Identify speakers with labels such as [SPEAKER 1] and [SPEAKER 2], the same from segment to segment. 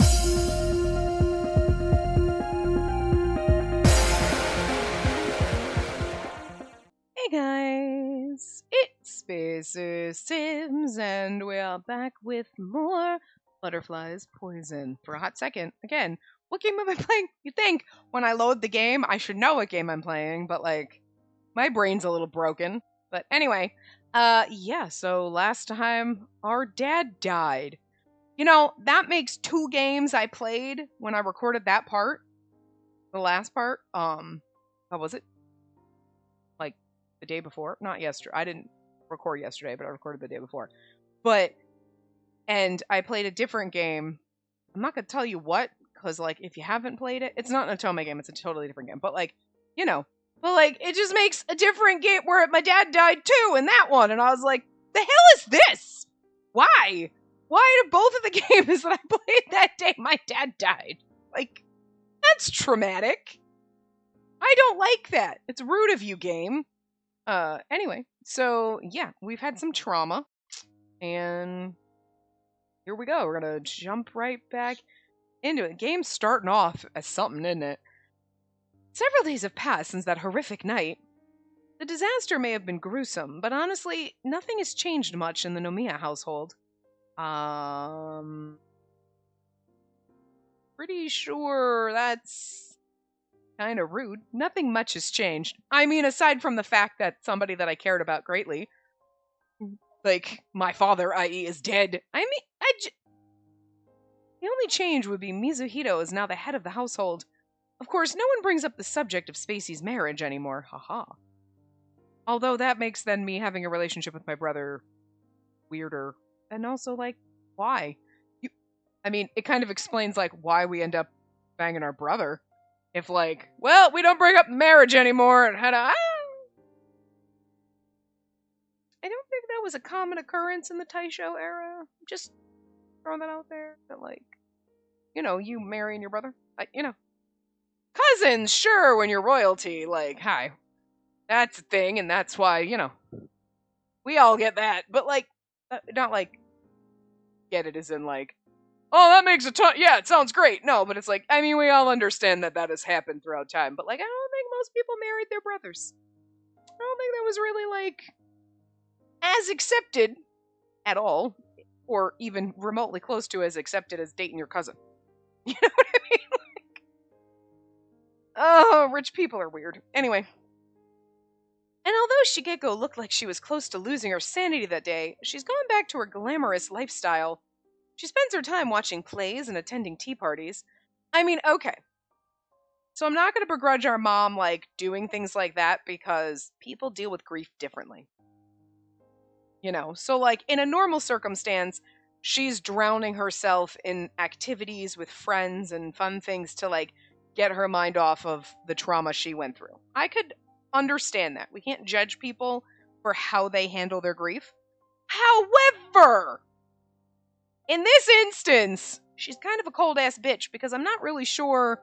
[SPEAKER 1] Hey guys, it's Spacer Sims, and we are back with more Butterflies Poison. For a hot second, again, what game am I playing? You think when I load the game, I should know what game I'm playing, but like, my brain's a little broken. But anyway, yeah, so last time our dad died. You know, that makes 2 games I played when I recorded that part. The last part, how was it? Like the day before, not yesterday. I didn't record yesterday, but I recorded the day before. But and I played a different game. I'm not gonna tell you what, because like if you haven't played it, it's not an Otome game. It's a totally different game. But like you know, but like it just makes a different game where my dad died too in that one, and I was like, the hell is this? Why? Why do both of the games that I played that day my dad died? Like that's traumatic. I don't like that. It's rude of you, game. Anyway, so yeah, we've had some trauma, and here we go. We're gonna jump right back into it. The game's starting off as something, isn't it? Several days have passed since that horrific night. The disaster may have been gruesome, but honestly, nothing has changed much in the Nomiya household. Pretty sure that's kind of rude. Nothing much has changed. I mean, aside from the fact that somebody that I cared about greatly, like my father, i.e., is dead. I mean, the only change would be Mizuhito is now the head of the household. Of course, no one brings up the subject of Spacey's marriage anymore. Haha. Although that makes then me having a relationship with my brother weirder. And also, like, why? I mean, it kind of explains, like, why we end up banging our brother. If, like, well, we don't bring up marriage anymore, and I don't think that was a common occurrence in the Taisho era. Just throwing that out there. That, like, you marrying your brother. Cousins, sure, when you're royalty. Like, hi. That's a thing, and that's why, we all get that. But, like, not like, get it as in, like, oh, that makes a ton. Yeah, it sounds great. No, but it's like, I mean, we all understand that has happened throughout time. But, like, I don't think most people married their brothers. I don't think that was really, like, as accepted at all, or even remotely close to as accepted as dating your cousin. You know what I mean? Like, oh, rich people are weird. Anyway. And although Shigeko looked like she was close to losing her sanity that day, she's gone back to her glamorous lifestyle. She spends her time watching plays and attending tea parties. I mean, okay. So I'm not going to begrudge our mom, like, doing things like that because people deal with grief differently. So, like, in a normal circumstance, she's drowning herself in activities with friends and fun things to, like, get her mind off of the trauma she went through. I could understand that. We can't judge people for how they handle their grief. However, in this instance, she's kind of a cold ass bitch because I'm not really sure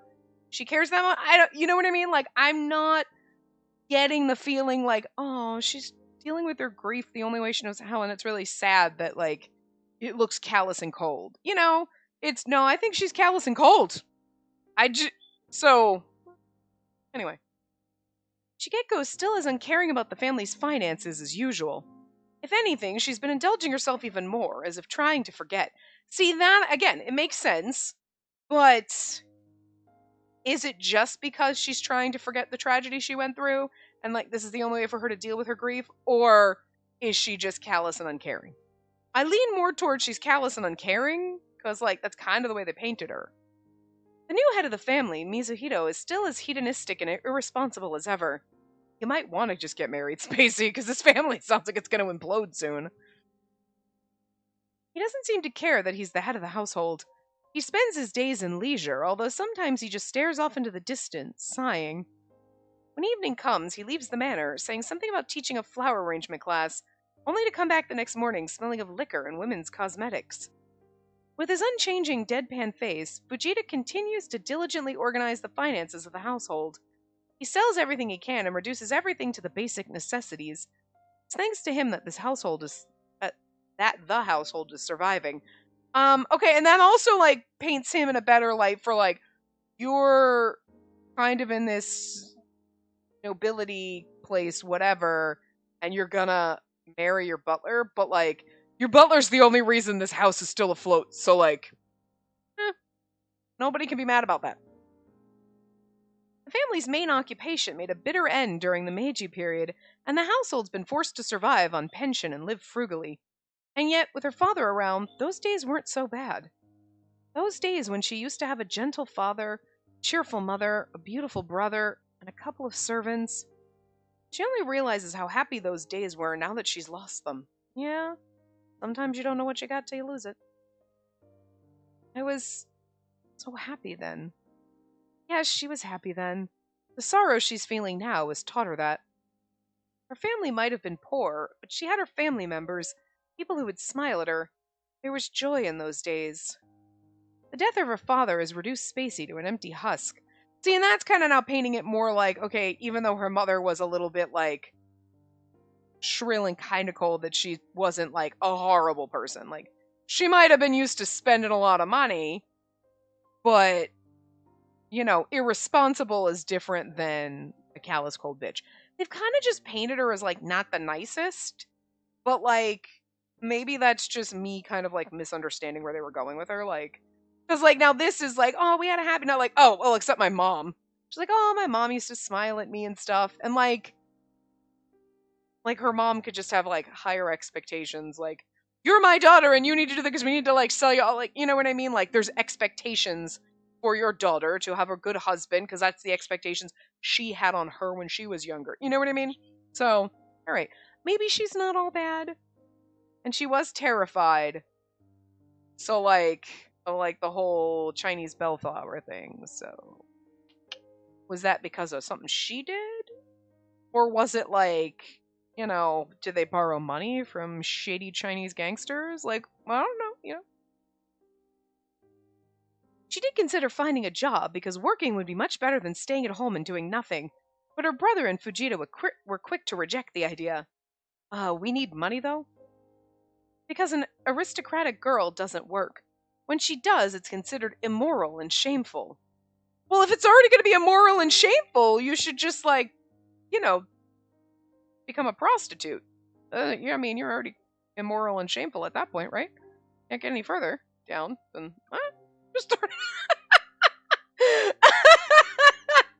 [SPEAKER 1] she cares that much. You know what I mean? Like, I'm not getting the feeling like, oh, she's dealing with her grief the only way she knows how, and it's really sad that, like, it looks callous and cold. I think she's callous and cold. So, anyway. Shigeko is still as uncaring about the family's finances as usual. If anything, she's been indulging herself even more, as if trying to forget. See, that, again, it makes sense, but is it just because she's trying to forget the tragedy she went through, and, like, this is the only way for her to deal with her grief, or is she just callous and uncaring? I lean more towards she's callous and uncaring, because, like, that's kind of the way they painted her. The new head of the family, Mizuhito, is still as hedonistic and irresponsible as ever. You might want to just get married, Spacey, because this family sounds like it's going to implode soon. He doesn't seem to care that he's the head of the household. He spends his days in leisure, although sometimes he just stares off into the distance, sighing. When evening comes, he leaves the manor, saying something about teaching a flower arrangement class, only to come back the next morning smelling of liquor and women's cosmetics. With his unchanging deadpan face, Fujita continues to diligently organize the finances of the household. He sells everything he can and reduces everything to the basic necessities. It's thanks to him that the household is surviving. Okay, and that also like paints him in a better light for like you're kind of in this nobility place, whatever, and you're gonna marry your butler, but like your butler's the only reason this house is still afloat. So like, eh, nobody can be mad about that. The family's main occupation made a bitter end during the Meiji period, and the household's been forced to survive on pension and live frugally. And yet, with her father around, those days weren't so bad. Those days when she used to have a gentle father, cheerful mother, a beautiful brother, and a couple of servants. She only realizes how happy those days were now that she's lost them. Yeah, sometimes you don't know what you got till you lose it. I was so happy then. Yes, she was happy then. The sorrow she's feeling now has taught her that. Her family might have been poor, but she had her family members, people who would smile at her. There was joy in those days. The death of her father has reduced Spacey to an empty husk. See, and that's kind of now painting it more like, okay, even though her mother was a little bit like shrill and kind of cold, that she wasn't like a horrible person. Like, she might have been used to spending a lot of money, but, irresponsible is different than a callous cold bitch. They've kind of just painted her as like not the nicest, but like maybe that's just me kind of like misunderstanding where they were going with her. Like, because like now this is like, oh, we had a happy, not like, oh, well, except my mom. She's like, oh, my mom used to smile at me and stuff. And like her mom could just have like higher expectations. Like, you're my daughter and you need to do this because we need to like sell you all. Like, you know what I mean? Like, there's expectations for your daughter to have a good husband because that's the expectations she had on her when she was younger. You know what I mean? So, all right. Maybe she's not all bad. And she was terrified. So like the whole Chinese bellflower thing. So was that because of something she did? Or was it like, did they borrow money from shady Chinese gangsters? Like, I don't know. She did consider finding a job because working would be much better than staying at home and doing nothing. But her brother and Fujita were quick to reject the idea. We need money though? Because an aristocratic girl doesn't work. When she does, it's considered immoral and shameful. Well, if it's already going to be immoral and shameful, you should just, like, you know, become a prostitute. Yeah, I mean, you're already immoral and shameful at that point, right? Can't get any further down than, just start.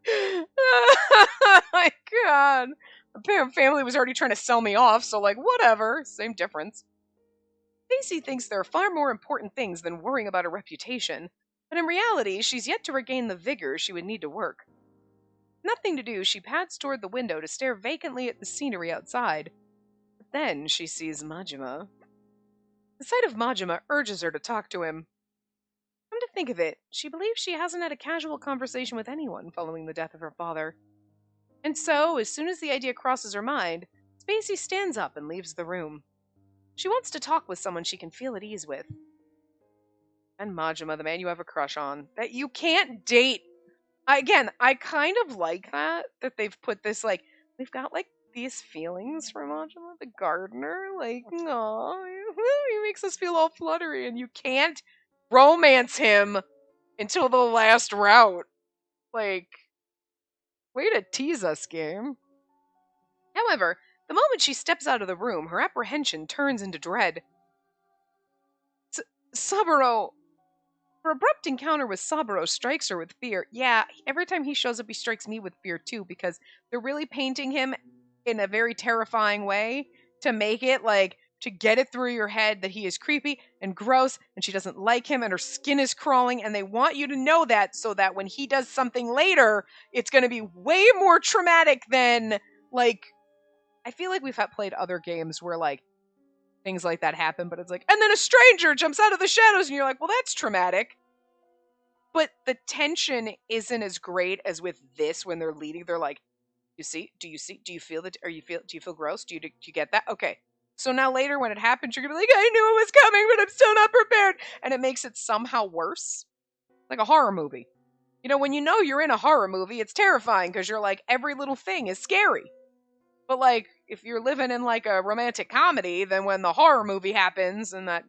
[SPEAKER 1] Oh my god. My family was already trying to sell me off, so, like, whatever. Same difference. Stacy thinks there are far more important things than worrying about her reputation, but in reality, she's yet to regain the vigor she would need to work. Nothing to do, she pads toward the window to stare vacantly at the scenery outside. But then she sees Majima. The sight of Majima urges her to talk to him. Come to think of it, she believes she hasn't had a casual conversation with anyone following the death of her father. And so, as soon as the idea crosses her mind, Spacey stands up and leaves the room. She wants to talk with someone she can feel at ease with. And Majima, the man you have a crush on, that you can't date. Again, I kind of like that they've put this, like, we've got, like, these feelings for Majima, the gardener. Like, aw, he makes us feel all fluttery, and you can't romance him until the last route. Like, way to tease us, game. However, the moment she steps out of the room, her apprehension turns into dread. Saburo, her abrupt encounter with Saburo strikes her with fear. Yeah, every time he shows up, he strikes me with fear too, because they're really painting him in a very terrifying way to make it like, to get it through your head that he is creepy and gross and she doesn't like him and her skin is crawling, and they want you to know that so that when he does something later, it's going to be way more traumatic than, like, I feel like we've played other games where, like, things like that happen, but it's like, and then a stranger jumps out of the shadows, and you're like, well, that's traumatic. But the tension isn't as great as with this when they're leading. They're like, do you feel that? Do you feel gross? Do you get that? Okay. So now later when it happens, you're gonna be like, I knew it was coming, but I'm still not prepared. And it makes it somehow worse. Like a horror movie. When you know you're in a horror movie, it's terrifying because you're like, every little thing is scary. But like, if you're living in like a romantic comedy, then when the horror movie happens and that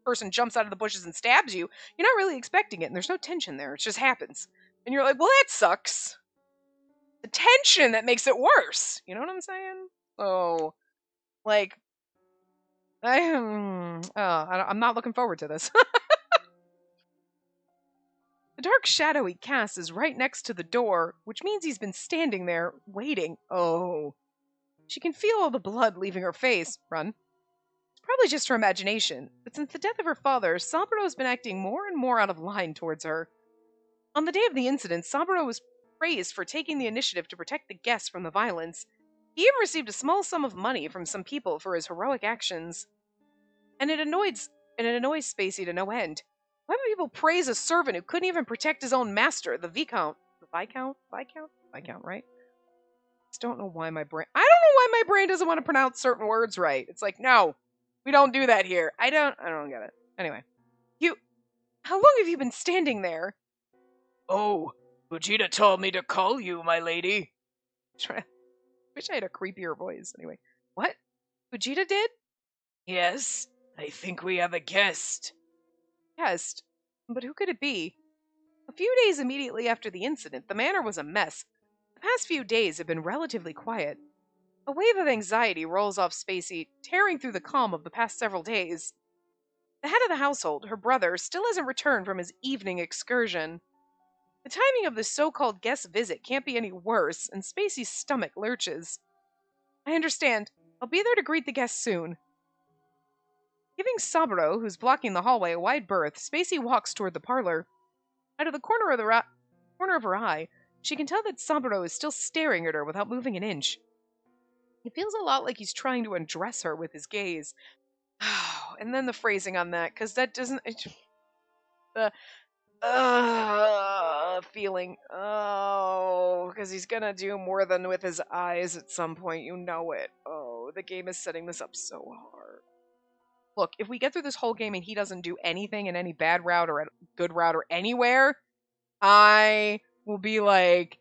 [SPEAKER 1] person jumps out of the bushes and stabs you, you're not really expecting it, and there's no tension there. It just happens. And you're like, well, that sucks. The tension that makes it worse. You know what I'm saying? So, like, I'm not looking forward to this. The dark shadow he casts is right next to the door, which means he's been standing there, waiting. Oh. She can feel all the blood leaving her face. Run. It's probably just her imagination, but since the death of her father, Saburo has been acting more and more out of line towards her. On the day of the incident, Saburo was praised for taking the initiative to protect the guests from the violence. He even received a small sum of money from some people for his heroic actions. And it annoys Spacey to no end. Why would people praise a servant who couldn't even protect his own master, the Viscount? The Viscount? Viscount, right? I just don't know why my brain... I don't know why my brain doesn't want to pronounce certain words right. It's like, no, we don't do that here. I don't get it. Anyway. How long have you been standing there? Oh, Fujita told me to call you, my lady. Wish I had a creepier voice. Anyway. What? Fujita did? Yes, I think we have a guest. Guest? But who could it be? A few days immediately after the incident, the manor was a mess. The past few days have been relatively quiet. A wave of anxiety rolls off Spacey, tearing through the calm of the past several days. The head of the household, her brother, still hasn't returned from his evening excursion. The timing of this so-called guest visit can't be any worse, and Spacey's stomach lurches. I understand. I'll be there to greet the guests soon. Giving Saburo, who's blocking the hallway, a wide berth, Spacey walks toward the parlor. Out of the corner of her eye, she can tell that Saburo is still staring at her without moving an inch. He feels a lot like he's trying to undress her with his gaze. And then the phrasing on that, because that doesn't... The... feeling. Oh, because he's gonna do more than with his eyes at some point. You know it. Oh, the game is setting this up so hard. Look, if we get through this whole game and he doesn't do anything in any bad route or a good route or anywhere, I will be like,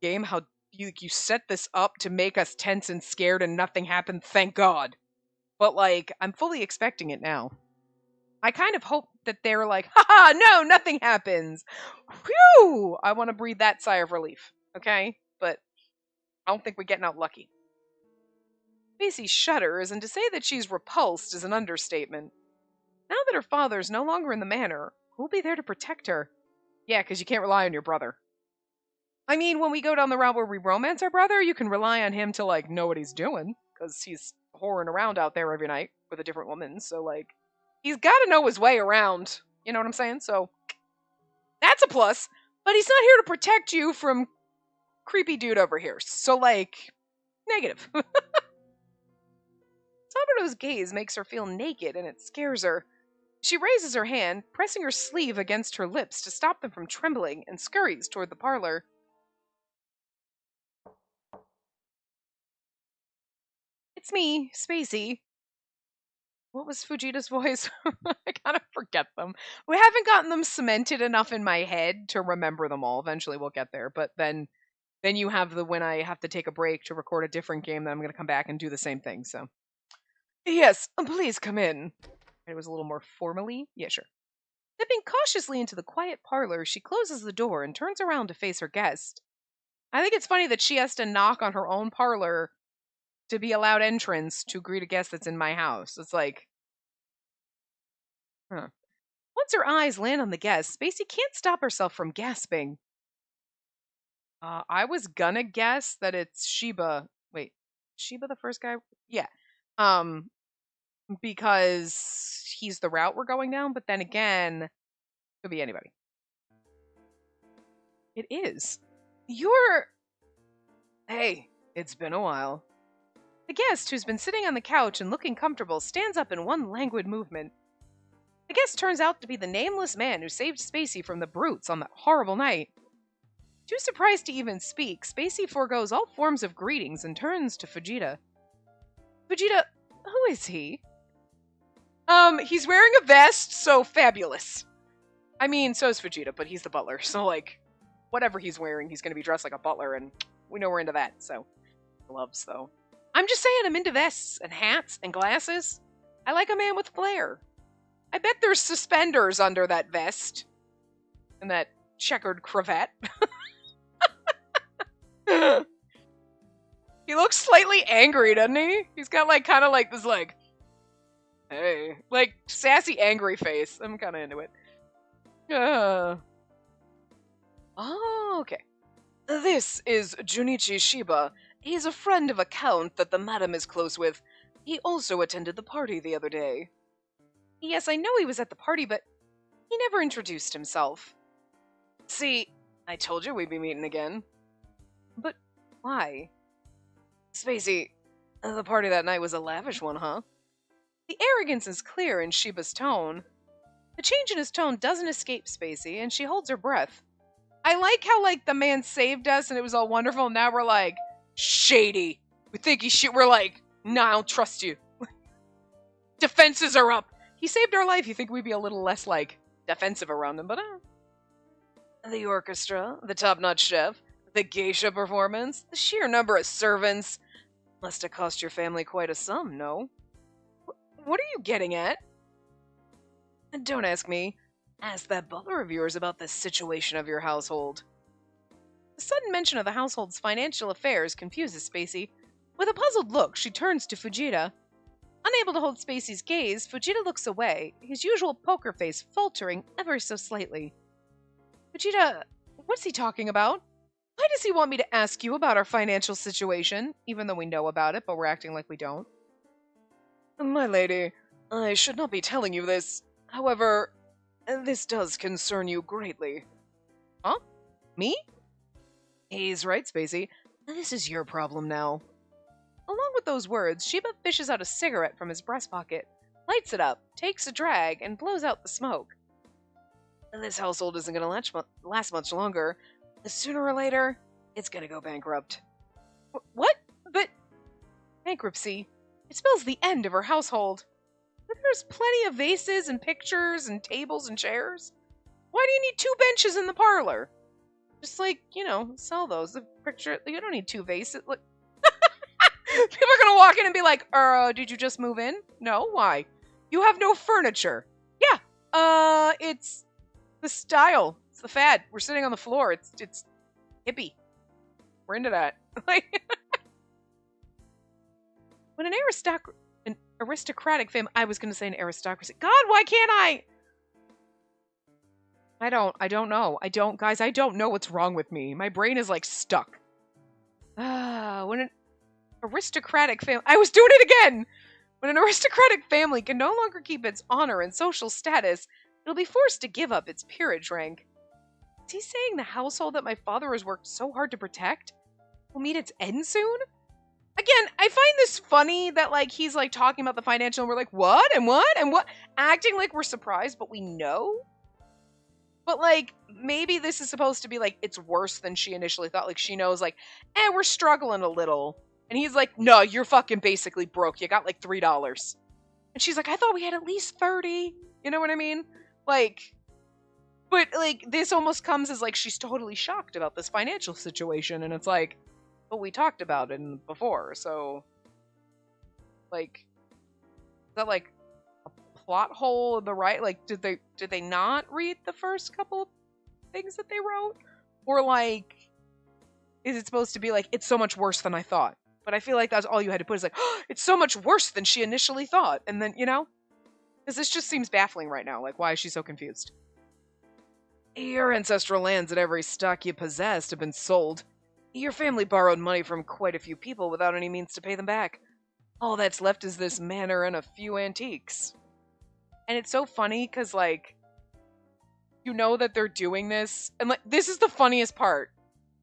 [SPEAKER 1] game, how you set this up to make us tense and scared and nothing happened, thank God. But, like, I'm fully expecting it now. I kind of hope that they're like, haha, no, nothing happens. Whew! I want to breathe that sigh of relief, okay? But I don't think we're getting out lucky. Spacey shudders, and to say that she's repulsed is an understatement. Now that her father's no longer in the manor, who'll be there to protect her? Yeah, because you can't rely on your brother. I mean, when we go down the route where we romance our brother, you can rely on him to, like, know what he's doing, because he's whoring around out there every night with a different woman, so, like, he's got to know his way around. You know what I'm saying? So, that's a plus. But he's not here to protect you from creepy dude over here. So, like, negative. Saburo's gaze makes her feel naked, and it scares her. She raises her hand, pressing her sleeve against her lips to stop them from trembling, and scurries toward the parlor. It's me, Spacey. What was Fujita's voice? I kind of forget them. We haven't gotten them cemented enough in my head to remember them all. Eventually we'll get there. But then you have the when I have to take a break to record a different game, then I'm going to come back and do the same thing. So, yes, please come in. It was a little more formally. Yeah, sure. Stepping cautiously into the quiet parlor, she closes the door and turns around to face her guest. I think it's funny that she has to knock on her own parlor to be allowed entrance to greet a guest that's in my house. It's like, huh. Once her eyes land on the guest, Spacey can't stop herself from gasping. I was gonna guess that it's Shiba. Wait, Shiba the first guy? Yeah. Because he's the route we're going down, but then again, could be anybody. It is. Hey, it's been a while. The guest, who's been sitting on the couch and looking comfortable, stands up in one languid movement. The guest turns out to be the nameless man who saved Spacey from the brutes on that horrible night. Too surprised to even speak, Spacey forgoes all forms of greetings and turns to Fujita. Fujita, who is he? He's wearing a vest, so fabulous. I mean, so is Fujita, but he's the butler, so, like, whatever he's wearing, he's gonna be dressed like a butler, and we know we're into that, so. Gloves, though. I'm just saying I'm into vests and hats and glasses. I like a man with flair. I bet there's suspenders under that vest. And that checkered cravat. He looks slightly angry, doesn't he? He's got like kind of like this like, hey, like sassy angry face. I'm kind of into it. Oh, okay. This is Junichi Shiba. He's a friend of a count that the madam is close with. He also attended the party the other day. Yes, I know he was at the party, but he never introduced himself. See, I told you we'd be meeting again. But why? Spacey, the party that night was a lavish one, huh? The arrogance is clear in Shiba's tone. The change in his tone doesn't escape Spacey, and she holds her breath. I like how, like, the man saved us and it was all wonderful, and now we're like, shady. We think he's shit. We're like, nah, I don't trust you. Defenses are up. He saved our life. You think we'd be a little less, like, defensive around him, but The orchestra, the top-notch chef, the geisha performance, the sheer number of servants. Must have cost your family quite a sum, no? What are you getting at? Don't ask me. Ask that butler of yours about the situation of your household. The sudden mention of the household's financial affairs confuses Spacey. With a puzzled look, she turns to Fujita. Unable to hold Spacey's gaze, Fujita looks away, his usual poker face faltering ever so slightly. Fujita, what's he talking about? Why does he want me to ask you about our financial situation, even though we know about it, but we're acting like we don't? My lady, I should not be telling you this. However, this does concern you greatly. Huh? Me? He's right, Spacey. This is your problem now. Along with those words, Shiba fishes out a cigarette from his breast pocket, lights it up, takes a drag, and blows out the smoke. This household isn't going to last much longer. Sooner or later, it's going to go bankrupt. What? But bankruptcy. It spells the end of her household. But there's plenty of vases and pictures and tables and chairs. Why do you need 2 benches in the parlor? Just like, sell those. The picture, you don't need 2 vases. Look. People are gonna walk in and be like, did you just move in? No, why? You have no furniture. Yeah, it's the style. It's the fad. We're sitting on the floor. It's hippie. We're into that. Like, when an aristocratic family, I was gonna say an aristocracy. God, why can't I? I don't know. Guys, I don't know what's wrong with me. My brain is like stuck. When an aristocratic family, I was doing it again! When an aristocratic family can no longer keep its honor and social status, it'll be forced to give up its peerage rank. Is he saying the household that my father has worked so hard to protect will meet its end soon? Again, I find this funny that, like, he's, like, talking about the financial and we're like, what? And what? And what? Acting like we're surprised, but we know? But, like, maybe this is supposed to be, like, it's worse than she initially thought. Like, she knows, like, we're struggling a little. And he's like, no, you're fucking basically broke. You got, like, $3. And she's like, I thought we had at least 30. You know what I mean? Like, but, like, this almost comes as, like, she's totally shocked about this financial situation. And it's like, but we talked about it before, so, like, is that, like, plot hole in the right, like, did they not read the first couple of things that they wrote, or like, is it supposed to be like, it's so much worse than I thought? But I feel like that's all you had to put is like, oh, it's so much worse than she initially thought, and then, because this just seems baffling right now. Like, why is she so confused? Your ancestral lands and every stock you possessed have been sold. Your family borrowed money from quite a few people without any means to pay them back. All that's left is this manor and a few antiques. And it's so funny because, like, you know that they're doing this. And, like, this is the funniest part.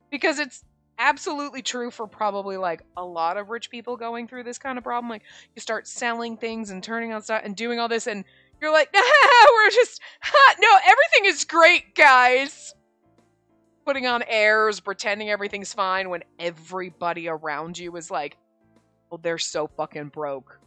[SPEAKER 1] Because it's absolutely true for probably, like, a lot of rich people going through this kind of problem. Like, you start selling things and turning on stuff and doing all this. And you're like, we're just, no, everything is great, guys. Putting on airs, pretending everything's fine when everybody around you is like, well, they're so fucking broke.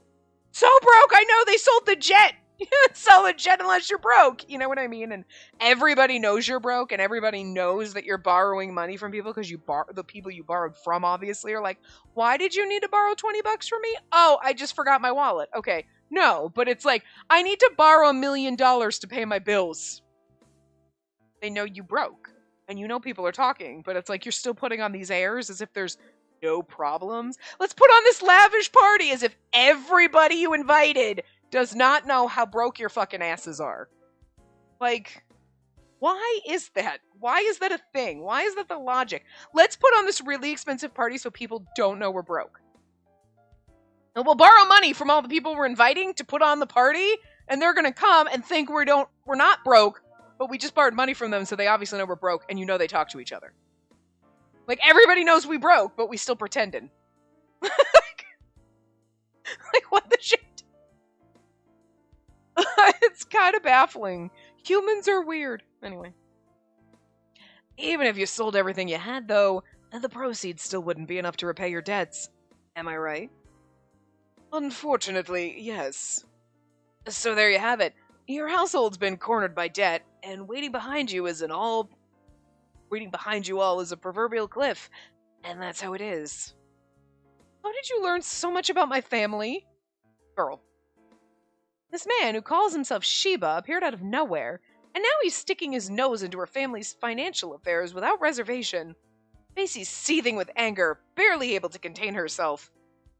[SPEAKER 1] So broke, I know, they sold the jet! You can't sell a jet unless you're broke. You know what I mean? And everybody knows you're broke, and everybody knows that you're borrowing money from people because the people you borrowed from obviously are like, why did you need to borrow $20 from me? Oh, I just forgot my wallet. Okay. No, but it's like, I need to borrow $1 million to pay my bills. They know you broke, and you know people are talking, but it's like you're still putting on these airs as if there's no problems. Let's put on this lavish party as if everybody you invited does not know how broke your fucking asses are. Like, why is that? Why is that a thing? Why is that the logic? Let's put on this really expensive party so people don't know we're broke. And we'll borrow money from all the people we're inviting to put on the party, and they're gonna come and think we're not broke, but we just borrowed money from them, so they obviously know we're broke, and you know they talk to each other. Like, everybody knows we broke, but we still pretending. Like, what the shit? It's kind of baffling. Humans are weird. Anyway. Even if you sold everything you had, though, the proceeds still wouldn't be enough to repay your debts. Am I right? Unfortunately, yes. So there you have it. Your household's been cornered by debt, and waiting behind you all is a proverbial cliff. And that's how it is. How did you learn so much about my family? Girl. This man who calls himself Sheba appeared out of nowhere, and now he's sticking his nose into her family's financial affairs without reservation. Macy's seething with anger, barely able to contain herself.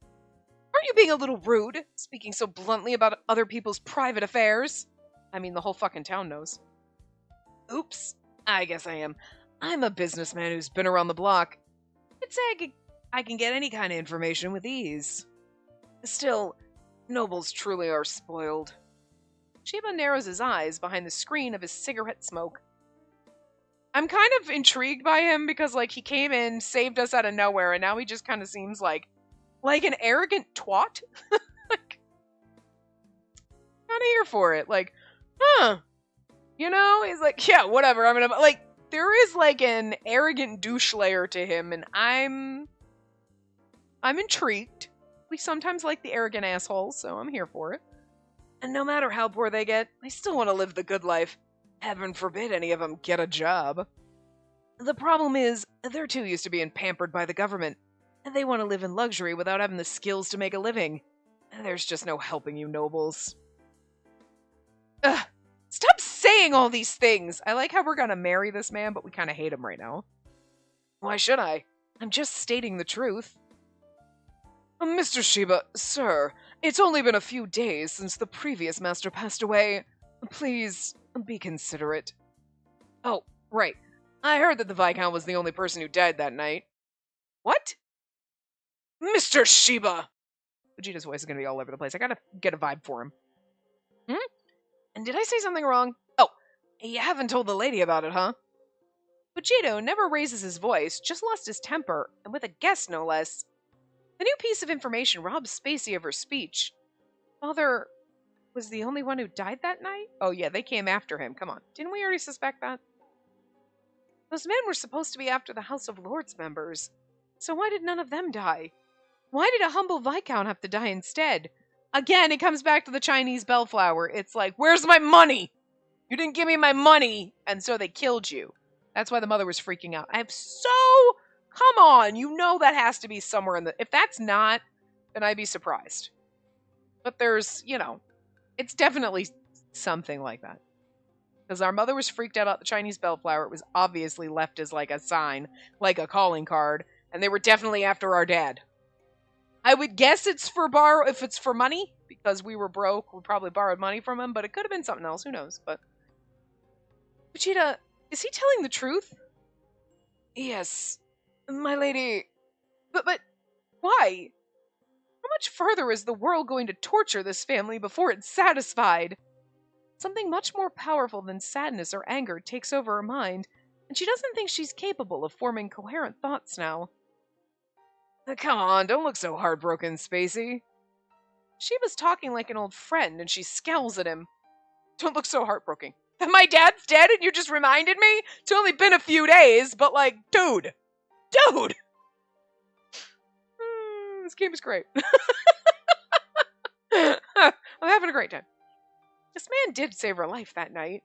[SPEAKER 1] Aren't you being a little rude, speaking so bluntly about other people's private affairs? I mean, the whole fucking town knows. Oops, I guess I am. I'm a businessman who's been around the block. I'd say I can get any kind of information with ease. Still, nobles truly are spoiled. Sheba narrows his eyes behind the screen of his cigarette smoke. I'm kind of intrigued by him because, like, he came in, saved us out of nowhere, and now he just kind of seems like an arrogant twat. Like, kind of here for it. Like, you know, he's like, yeah, whatever. I'm gonna, like, there is like an arrogant douche layer to him, and I'm intrigued. We sometimes like the arrogant assholes, so I'm here for it. And no matter how poor they get, they still want to live the good life. Heaven forbid any of them get a job. The problem is, they're too used to being pampered by the government, and they want to live in luxury without having the skills to make a living. There's just no helping you nobles. Ugh, stop saying all these things! I like how we're gonna marry this man, but we kind of hate him right now. Why should I? I'm just stating the truth. Mr. Sheba, sir, it's only been a few days since the previous master passed away. Please, be considerate. Oh, right. I heard that the Viscount was the only person who died that night. What? Mr. Sheba! Vegeta's voice is going to be all over the place. I gotta get a vibe for him. And did I say something wrong? Oh, you haven't told the lady about it, huh? Vegeta never raises his voice, just lost his temper, and with a guess no less. The new piece of information robs Spacey of her speech. Father was the only one who died that night? Oh yeah, they came after him. Come on. Didn't we already suspect that? Those men were supposed to be after the House of Lords members. So why did none of them die? Why did a humble Viscount have to die instead? Again, it comes back to the Chinese bellflower. It's like, where's my money? You didn't give me my money, and so they killed you. That's why the mother was freaking out. Come on, you know that has to be somewhere in the... If that's not, then I'd be surprised. But there's, you know, it's definitely something like that. Because our mother was freaked out about the Chinese bellflower. It was obviously left as like a sign, like a calling card. And they were definitely after our dad. I would guess it's for if it's for money, because we were broke, we probably borrowed money from him, but it could have been something else, who knows, but... Vegeta, is he telling the truth? Yes, my lady... But, why? How much further is the world going to torture this family before it's satisfied? Something much more powerful than sadness or anger takes over her mind, and she doesn't think she's capable of forming coherent thoughts now. Come on, don't look so heartbroken, Spacey. She was talking like an old friend, and she scowls at him. Don't look so heartbroken. My dad's dead, and you just reminded me? It's only been a few days, but like, dude! This game is great. I'm having a great time. This man did save her life that night.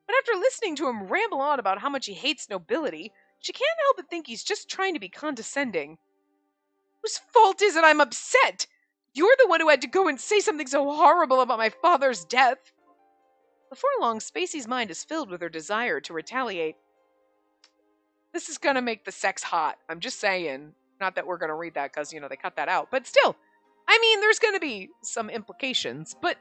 [SPEAKER 1] But after listening to him ramble on about how much he hates nobility, she can't help but think he's just trying to be condescending. Whose fault is it I'm upset? You're the one who had to go and say something so horrible about my father's death. Before long, Spacey's mind is filled with her desire to retaliate. This is gonna make the sex hot. I'm just saying. Not that we're gonna read that because, they cut that out. But still, I mean, there's gonna be some implications. But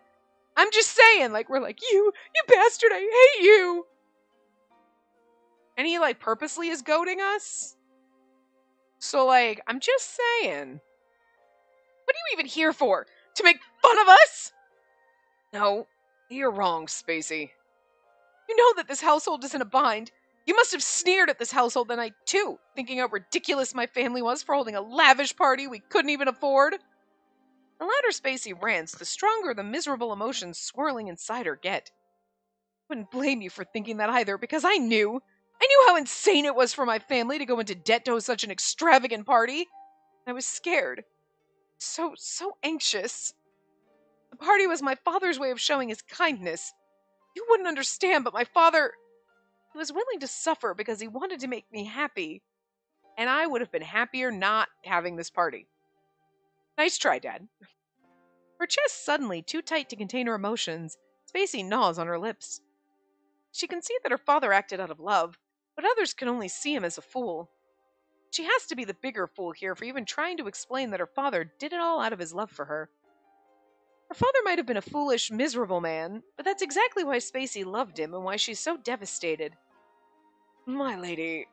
[SPEAKER 1] I'm just saying, we're like, you bastard, I hate you. And he, purposely is goading us. So, I'm just saying. What are you even here for? To make fun of us? No, you're wrong, Spacey. You know that this household is in a bind. You must have sneered at this household the night, too, thinking how ridiculous my family was for holding a lavish party we couldn't even afford. The louder Spacey rants, the stronger the miserable emotions swirling inside her get. I wouldn't blame you for thinking that either, because I knew how insane it was for my family to go into debt to such an extravagant party. I was scared. So anxious. The party was my father's way of showing his kindness. You wouldn't understand, but my father... He was willing to suffer because he wanted to make me happy. And I would have been happier not having this party. Nice try, Dad. Her chest suddenly too tight to contain her emotions. Spacey gnaws on her lips. She can see that her father acted out of love, but others can only see him as a fool. She has to be the bigger fool here for even trying to explain that her father did it all out of his love for her. Her father might have been a foolish, miserable man, but that's exactly why Spacey loved him and why she's so devastated. My lady.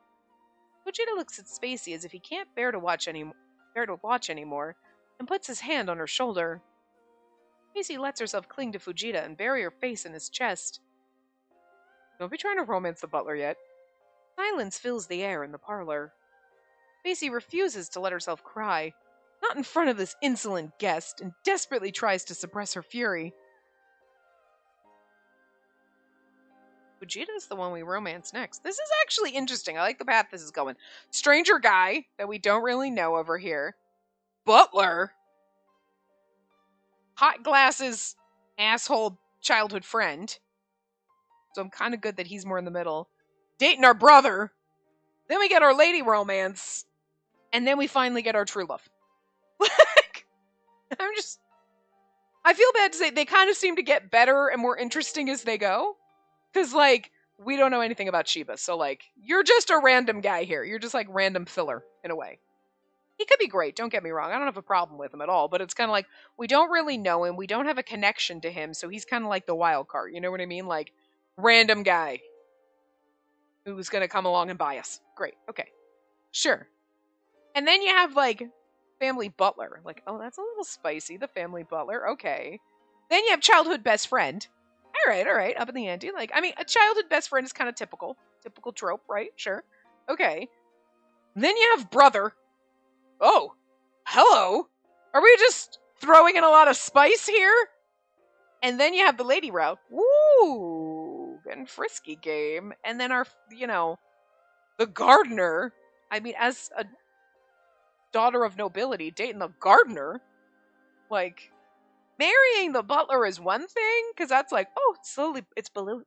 [SPEAKER 1] Fujita looks at Spacey as if he can't bear to watch anymore, and puts his hand on her shoulder. Spacey lets herself cling to Fujita and bury her face in his chest. Don't be trying to romance the butler yet. Silence fills the air in the parlor. Spacey refuses to let herself cry. Not in front of this insolent guest, and desperately tries to suppress her fury. Fujita's the one we romance next. This is actually interesting. I like the path this is going. Stranger guy that we don't really know over here. Butler. Hot glasses, asshole childhood friend. So I'm kind of good that he's more in the middle. Dating our brother. Then we get our lady romance. And then we finally get our true love. I feel bad to say they kind of seem to get better and more interesting as they go. Because, we don't know anything about Shiba. So, you're just a random guy here. You're just, random filler, in a way. He could be great, don't get me wrong. I don't have a problem with him at all. But it's kind of we don't really know him. We don't have a connection to him. So he's kind of like the wild card. You know what I mean? Random guy who's going to come along and buy us. Great. Okay. Sure. And then you have, family butler. Oh, that's a little spicy. The family butler. Okay. Then you have childhood best friend. All right. Up in the ante. A childhood best friend is kind of typical. Typical trope, right? Sure. Okay. Then you have brother. Oh. Hello. Are we just throwing in a lot of spice here? And then you have the lady route. Woo. Getting frisky game. And then our, the gardener. As a daughter of nobility dating the gardener, marrying the butler is one thing, because that's it's below,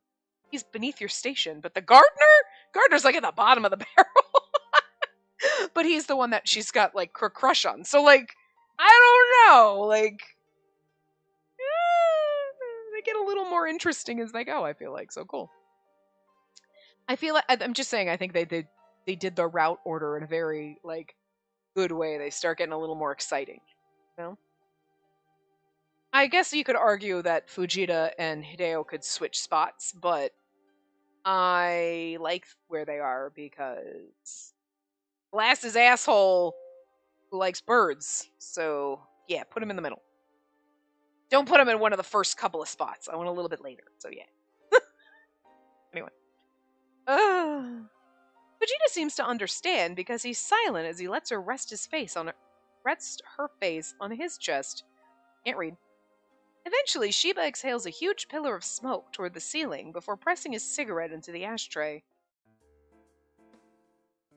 [SPEAKER 1] he's beneath your station, but the gardener's at the bottom of the barrel. But he's the one that she's got crush on. So I don't know, they get a little more interesting as they go. I feel so cool. I feel I'm just saying, I think they did the route order in a very good way. They start getting a little more exciting, I guess you could argue that Fujita and Hideo could switch spots, but I like where they are because Glasses asshole who likes birds. So yeah, put him in the middle. Don't put him in one of the first couple of spots. I want a little bit later. So yeah. Anyway. Vegeta seems to understand because he's silent as he lets her rest her face on his chest. Can't read. Eventually, Shiba exhales a huge pillar of smoke toward the ceiling before pressing his cigarette into the ashtray.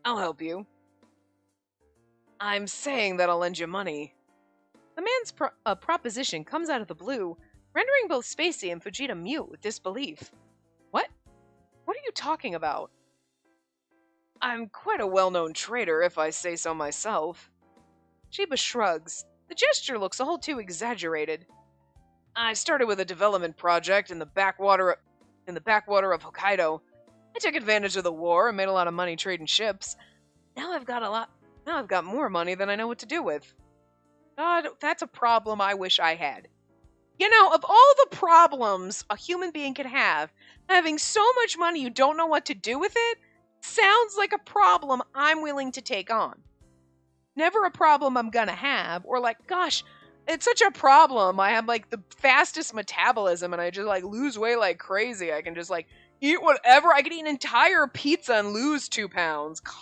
[SPEAKER 1] I'll help you. I'm saying that I'll lend you money. The man's proposition comes out of the blue, rendering both Spacey and Fujita mute with disbelief. What? What are you talking about? I'm quite a well-known trader, if I say so myself. Shiba shrugs. The gesture looks a whole too exaggerated. I started with a development project in the backwater of Hokkaido. I took advantage of the war and made a lot of money trading ships. Now I've got more money than I know what to do with. God, that's a problem I wish I had. You know, of all the problems a human being could have, having so much money you don't know what to do with it sounds like a problem I'm willing to take on. Never a problem I'm gonna have, or like, gosh, it's such a problem. I have like the fastest metabolism and I just like lose weight like crazy. I can just like eat whatever. I could eat an entire pizza and lose 2 pounds. God.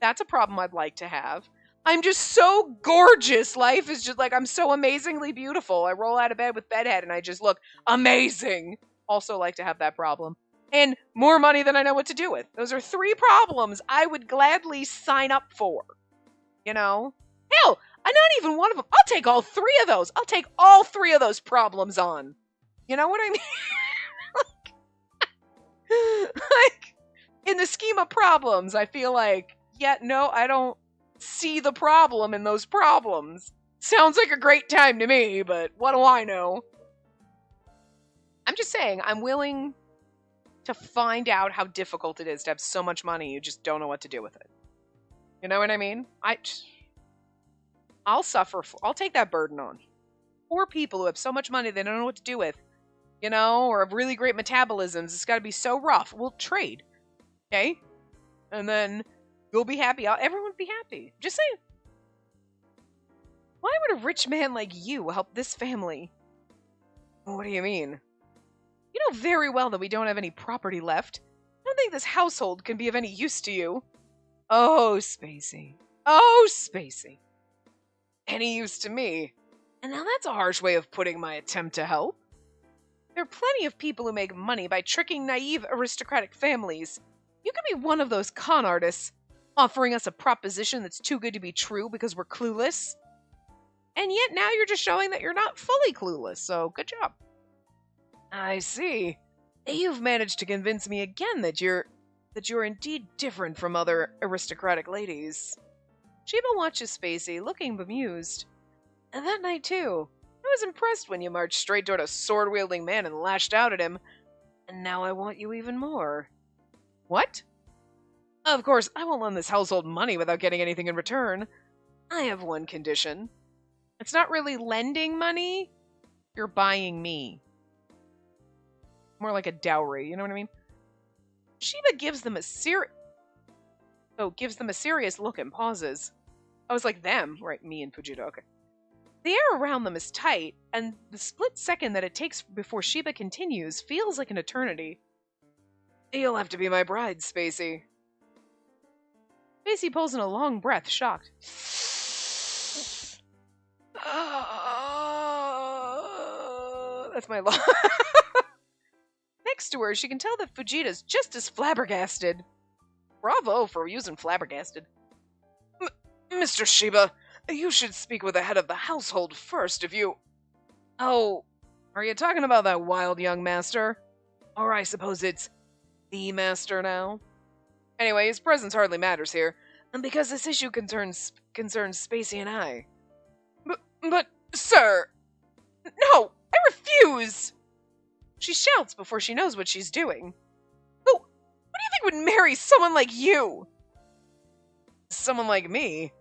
[SPEAKER 1] That's a problem I'd like to have. I'm just so gorgeous. Life is just like, I'm so amazingly beautiful. I roll out of bed with bedhead and I just look amazing. Also like to have that problem. And more money than I know what to do with. Those are 3 problems I would gladly sign up for. You know? Hell, I'm not even one of them. I'll take all 3 of those. I'll take all 3 of those problems on. You know what I mean? Like, in the scheme of problems, I feel like, yeah, no, I don't see the problem in those problems. Sounds like a great time to me, but what do I know? I'm just saying, I'm willing to find out how difficult it is to have so much money you just don't know what to do with it. You know what I mean? I'll suffer. I'll take that burden on. Poor people who have so much money they don't know what to do with, you know, or have really great metabolisms. It's got to be so rough. We'll trade, okay? And then you'll be happy. Everyone will be happy. Just saying. Why would a rich man like you help this family? What do you mean? You know very well that we don't have any property left. I don't think this household can be of any use to you. Oh, Spacey. Oh, Spacey. Any use to me? And now that's a harsh way of putting my attempt to help. There are plenty of people who make money by tricking naive aristocratic families. You could be one of those con artists, offering us a proposition that's too good to be true because we're clueless. And yet now you're just showing that you're not fully clueless, so good job. I see. You've managed to convince me again that you're indeed different from other aristocratic ladies. Shiba watches Spacey, looking bemused. And that night, too, I was impressed when you marched straight toward a sword-wielding man and lashed out at him. And now I want you even more. What? Of course, I won't lend this household money without getting anything in return. I have one condition. It's not really lending money. You're buying me. More like a dowry, you know what I mean? Shiba gives them a serious look and pauses. I was like, them, right? Me and Fujita, okay. The air around them is tight, and the split second that it takes before Shiba continues feels like an eternity. You'll have to be my bride, Spacey. Spacey pulls in a long breath, shocked. That's my law. Next to her, she can tell that Fujita's just as flabbergasted. Bravo for using flabbergasted. Mr. Shiba, you should speak with the head of the household first if you... Oh, are you talking about that wild young master? Or I suppose it's the master now? Anyway, his presence hardly matters here, and because this issue concerns Spacey and I. But, sir... No! I refuse! She shouts before she knows what she's doing. Who do you think would marry someone like you? Someone like me?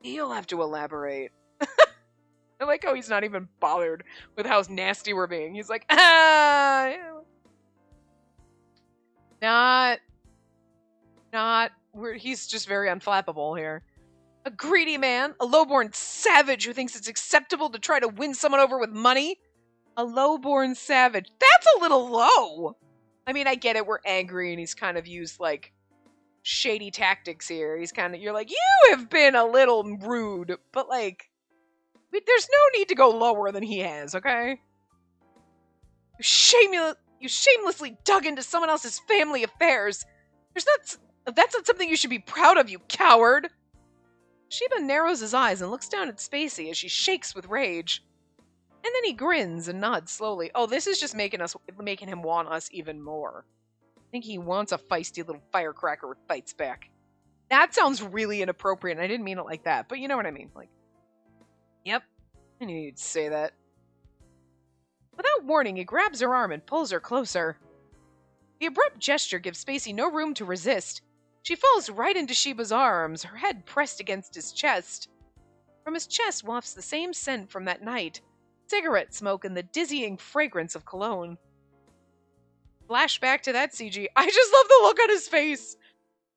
[SPEAKER 1] You'll have to elaborate. I like how he's not even bothered with how nasty we're being. He's like, he's just very unflappable here. A greedy man, a low-born savage who thinks it's acceptable to try to win someone over with money. A low-born savage. That's a little low. I mean, I get it. We're angry and he's kind of used, like, shady tactics here. He's kind of, you're like, you have been a little rude. But, like, there's no need to go lower than he has, okay? You shamelessly dug into someone else's family affairs. That's not something you should be proud of, you coward. Shiba narrows his eyes and looks down at Spacey as she shakes with rage. And then he grins and nods slowly. Oh, this is just making him want us even more. I think he wants a feisty little firecracker who fights back. That sounds really inappropriate, and I didn't mean it like that, but you know what I mean. Like, yep, I knew you'd say that. Without warning, he grabs her arm and pulls her closer. The abrupt gesture gives Spacey no room to resist. She falls right into Sheba's arms, her head pressed against his chest. From his chest wafts the same scent from that night, cigarette smoke and the dizzying fragrance of cologne. Flashback to that CG. I just love the look on his face.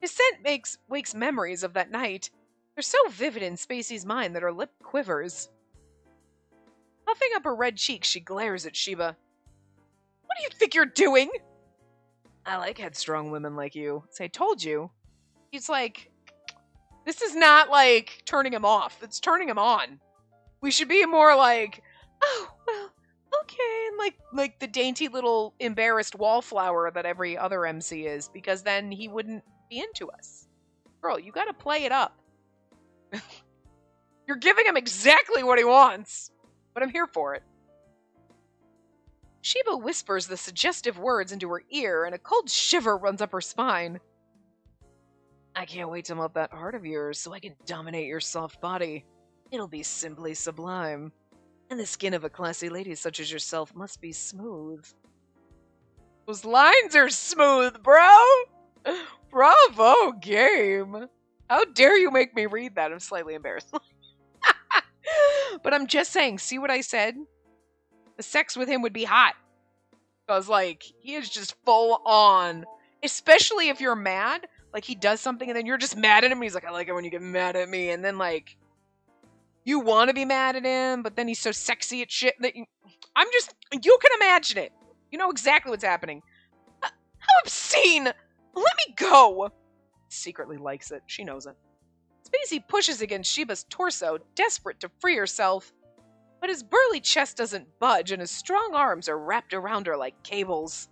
[SPEAKER 1] His scent wakes memories of that night. They're so vivid in Spacey's mind that her lip quivers. Puffing up her red cheeks, she glares at Sheba. What do you think you're doing? I like headstrong women like you. So I told you. He's like, this is not like turning him off. It's turning him on. We should be more like, oh, well, okay. And like the dainty little embarrassed wallflower that every other MC is, because then he wouldn't be into us. Girl, you gotta play it up. You're giving him exactly what he wants, but I'm here for it. Sheba whispers the suggestive words into her ear, and a cold shiver runs up her spine. I can't wait to melt that heart of yours so I can dominate your soft body. It'll be simply sublime. And the skin of a classy lady such as yourself must be smooth. Those lines are smooth, bro! Bravo, game! How dare you make me read that? I'm slightly embarrassed. But I'm just saying, see what I said? The sex with him would be hot. Because, like, he is just full on. Especially if you're mad. Like, he does something and then you're just mad at him. And he's like, I like it when you get mad at me. And then, like, you want to be mad at him. But then he's so sexy at shit that you can imagine it. You know exactly what's happening. How obscene! Let me go! Secretly likes it. She knows it. Spacey pushes against Sheba's torso, desperate to free herself. But his burly chest doesn't budge, and his strong arms are wrapped around her like cables.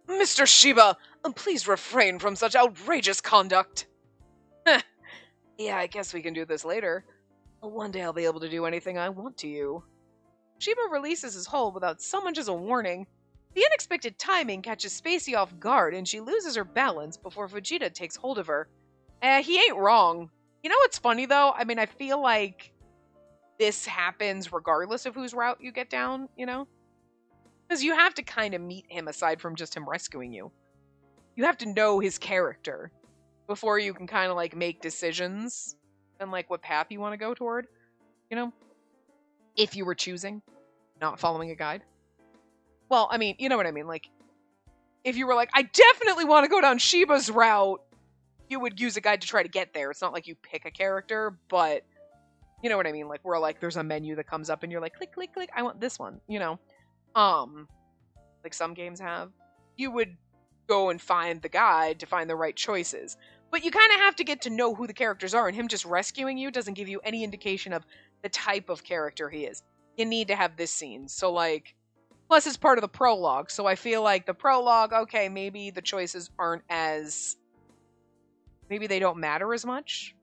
[SPEAKER 1] Mr. Sheba, please refrain from such outrageous conduct. Yeah, I guess we can do this later. One day I'll be able to do anything I want to you. Sheba releases his hold without so much as a warning. The unexpected timing catches Spacey off guard, and she loses her balance before Fujita takes hold of her. He ain't wrong. You know what's funny, though? I mean, I feel like this happens regardless of whose route you get down, you know? Because you have to kind of meet him aside from just him rescuing you. You have to know his character before you can kind of, like, make decisions and, like, what path you want to go toward, you know? If you were choosing, not following a guide. Well, I mean, you know what I mean? Like, if you were like, I definitely want to go down Sheba's route, you would use a guide to try to get there. It's not like you pick a character, but you know what I mean? Like, where, like, there's a menu that comes up and you're like, click, click, click, I want this one, you know? Like some games have. You would go and find the guide to find the right choices. But you kind of have to get to know who the characters are, and him just rescuing you doesn't give you any indication of the type of character he is. You need to have this scene. So, like, plus it's part of the prologue, so I feel like the prologue, okay, maybe the choices aren't as... maybe they don't matter as much.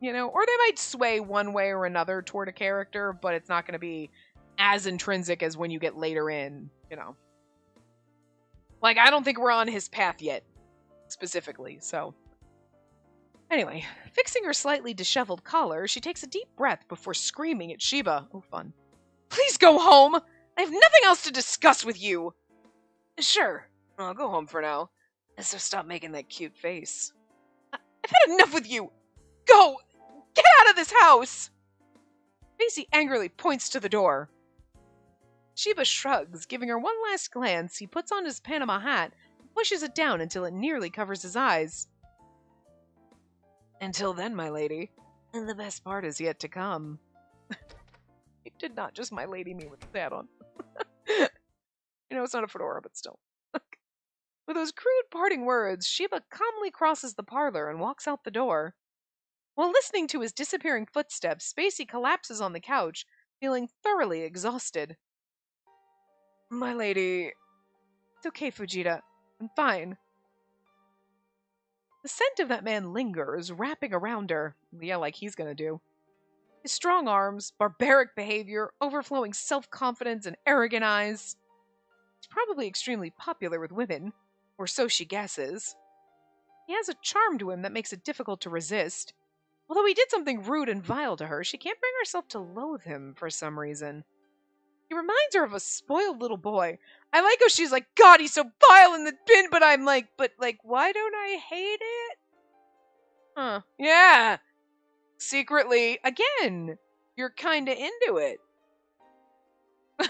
[SPEAKER 1] You know, or they might sway one way or another toward a character, but it's not going to be as intrinsic as when you get later in, you know. Like, I don't think we're on his path yet, specifically, so. Anyway, fixing her slightly disheveled collar, she takes a deep breath before screaming at Sheba. Oh, fun. Please go home! I have nothing else to discuss with you! Sure, I'll go home for now. So stop making that cute face. I've had enough with you! Go! Get out of this house! Spacey angrily points to the door. Sheba shrugs, giving her one last glance. He puts on his Panama hat and pushes it down until it nearly covers his eyes. Until then, my lady, and the best part is yet to come. He did not just my lady me with the hat on. You know, it's not a fedora, but still. With those crude parting words, Sheba calmly crosses the parlor and walks out the door. While listening to his disappearing footsteps, Spacey collapses on the couch, feeling thoroughly exhausted. My lady... It's okay, Fujita. I'm fine. The scent of that man lingers, wrapping around her. Yeah, like he's gonna do. His strong arms, barbaric behavior, overflowing self-confidence, and arrogant eyes. He's probably extremely popular with women, or so she guesses. He has a charm to him that makes it difficult to resist. Although he did something rude and vile to her, she can't bring herself to loathe him for some reason. He reminds her of a spoiled little boy. I like how she's like, God, he's so vile in the bin, but I'm like, why don't I hate it? Huh. Yeah. Secretly, again, you're kinda into it. But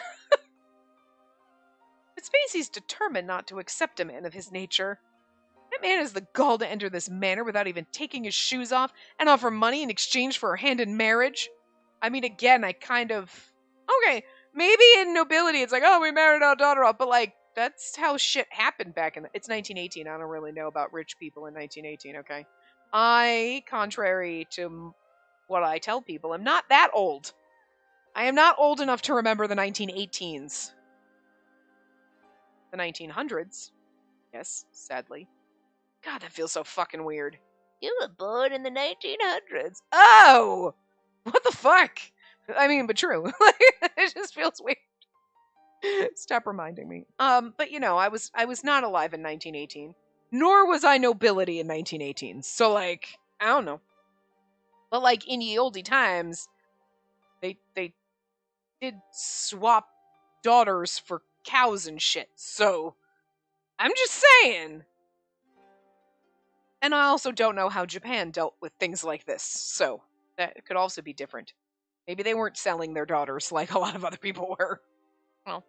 [SPEAKER 1] Spacey's determined not to accept a man of his nature. That man has the gall to enter this manor without even taking his shoes off and offer money in exchange for her hand in marriage. I mean, again, I kind of... Okay, maybe in nobility it's like, oh, we married our daughter off, but like, that's how shit happened back in... It's 1918, I don't really know about rich people in 1918, okay? I, contrary to what I tell people, am not that old. I am not old enough to remember the 1918s. The 1900s. Yes, sadly. God, that feels so fucking weird. You were born in the 1900s. Oh! What the fuck? I mean, but true. It just feels weird. Stop reminding me. But you know, I was not alive in 1918. Nor was I nobility in 1918. So like, I don't know. But like in ye olde times, they did swap daughters for cows and shit. So I'm just saying. And I also don't know how Japan dealt with things like this, so that could also be different. Maybe they weren't selling their daughters like a lot of other people were. Well,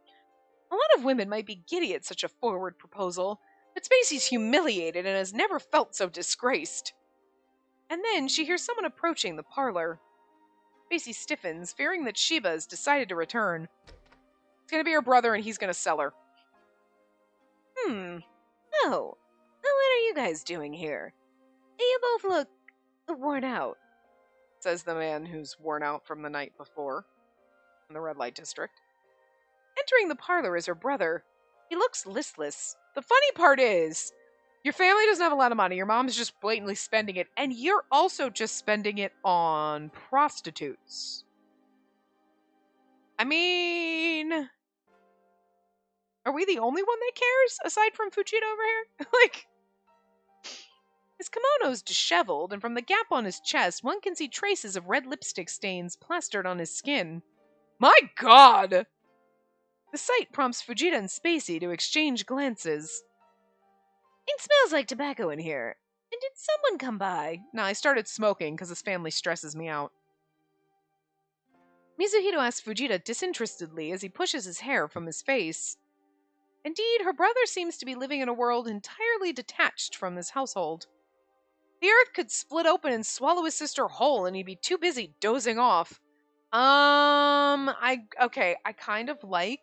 [SPEAKER 1] a lot of women might be giddy at such a forward proposal, but Spacey's humiliated and has never felt so disgraced. And then she hears someone approaching the parlor. Spacey stiffens, fearing that Sheba has decided to return. It's gonna be her brother and he's gonna sell her. Oh. What are you guys doing here? You both look worn out, says the man who's worn out from the night before in the red light district. Entering the parlor is her brother. He looks listless. The funny part is, your family doesn't have a lot of money. Your mom's just blatantly spending it, and you're also just spending it on prostitutes. I mean, are we the only one that cares, aside from Fujita over here? Like... His kimono's disheveled, and from the gap on his chest, one can see traces of red lipstick stains plastered on his skin. My God! The sight prompts Fujita and Spacey to exchange glances. It smells like tobacco in here. And did someone come by? Nah, I started smoking because this family stresses me out. Mizuhito asks Fujita disinterestedly as he pushes his hair from his face. Indeed, her brother seems to be living in a world entirely detached from this household. The earth could split open and swallow his sister whole, and he'd be too busy dozing off. I kind of like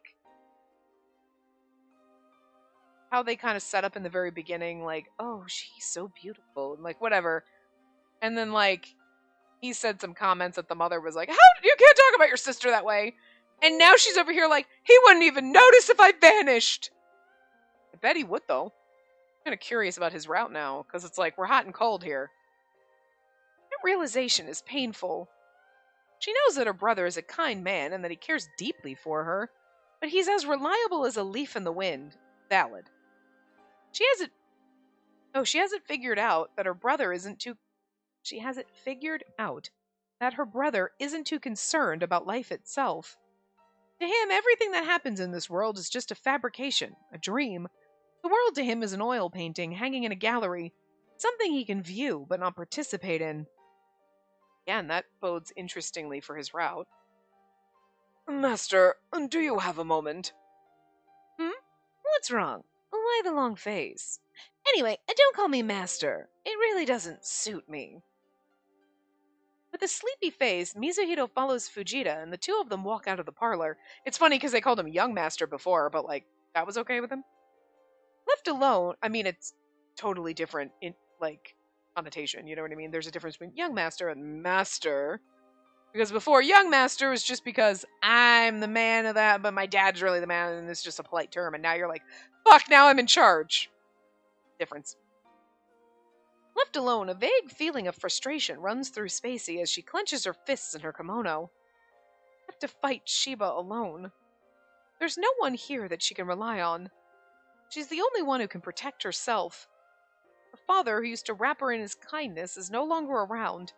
[SPEAKER 1] how they kind of set up in the very beginning, like, oh, she's so beautiful, and like, whatever. And then, like, he said some comments that the mother was like, you can't talk about your sister that way. And now she's over here like, he wouldn't even notice if I vanished. I bet he would, though. I'm kind of curious about his route now, because it's like, we're hot and cold here. That realization is painful. She knows that her brother is a kind man and that he cares deeply for her, but he's as reliable as a leaf in the wind. Valid. She hasn't figured out that her brother isn't too... She has it figured out that her brother isn't too concerned about life itself. To him, everything that happens in this world is just a fabrication, a dream. The world to him is an oil painting hanging in a gallery, something he can view but not participate in. Again, that bodes interestingly for his route. Master, do you have a moment? What's wrong? Why the long face? Anyway, don't call me master. It really doesn't suit me. With a sleepy face, Mizuhito follows Fujita, and the two of them walk out of the parlor. It's funny because they called him young master before, but like, that was okay with him? Left alone, I mean, it's totally different in, like, connotation, you know what I mean? There's a difference between young master and master. Because before, young master was just because I'm the man of that, but my dad's really the man, and it's just a polite term. And now you're like, fuck, now I'm in charge. Difference. Left Left alone, a vague feeling of frustration runs through Spacey as she clenches her fists in her kimono. I have to fight Sheba alone. There's no one here that she can rely on. She's the only one who can protect herself. Her father, who used to wrap her in his kindness, is no longer around.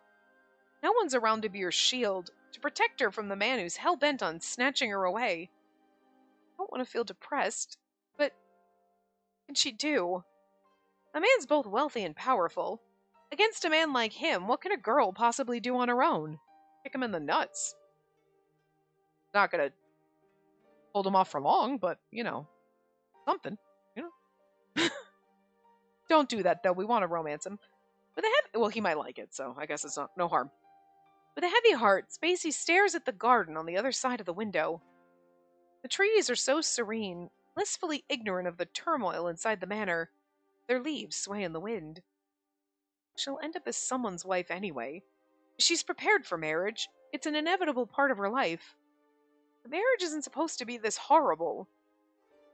[SPEAKER 1] No one's around to be her shield, to protect her from the man who's hell-bent on snatching her away. I don't want to feel depressed, but what can she do? A man's both wealthy and powerful. Against a man like him, what can a girl possibly do on her own? Kick him in the nuts. Not gonna hold him off for long, but, something, Don't do that, though. We want to romance him. Well, he might like it, so I guess it's no harm. With a heavy heart, Spacey stares at the garden on the other side of the window. The trees are so serene, blissfully ignorant of the turmoil inside the manor. Their leaves sway in the wind. She'll end up as someone's wife anyway. She's prepared for marriage. It's an inevitable part of her life. The marriage isn't supposed to be this horrible.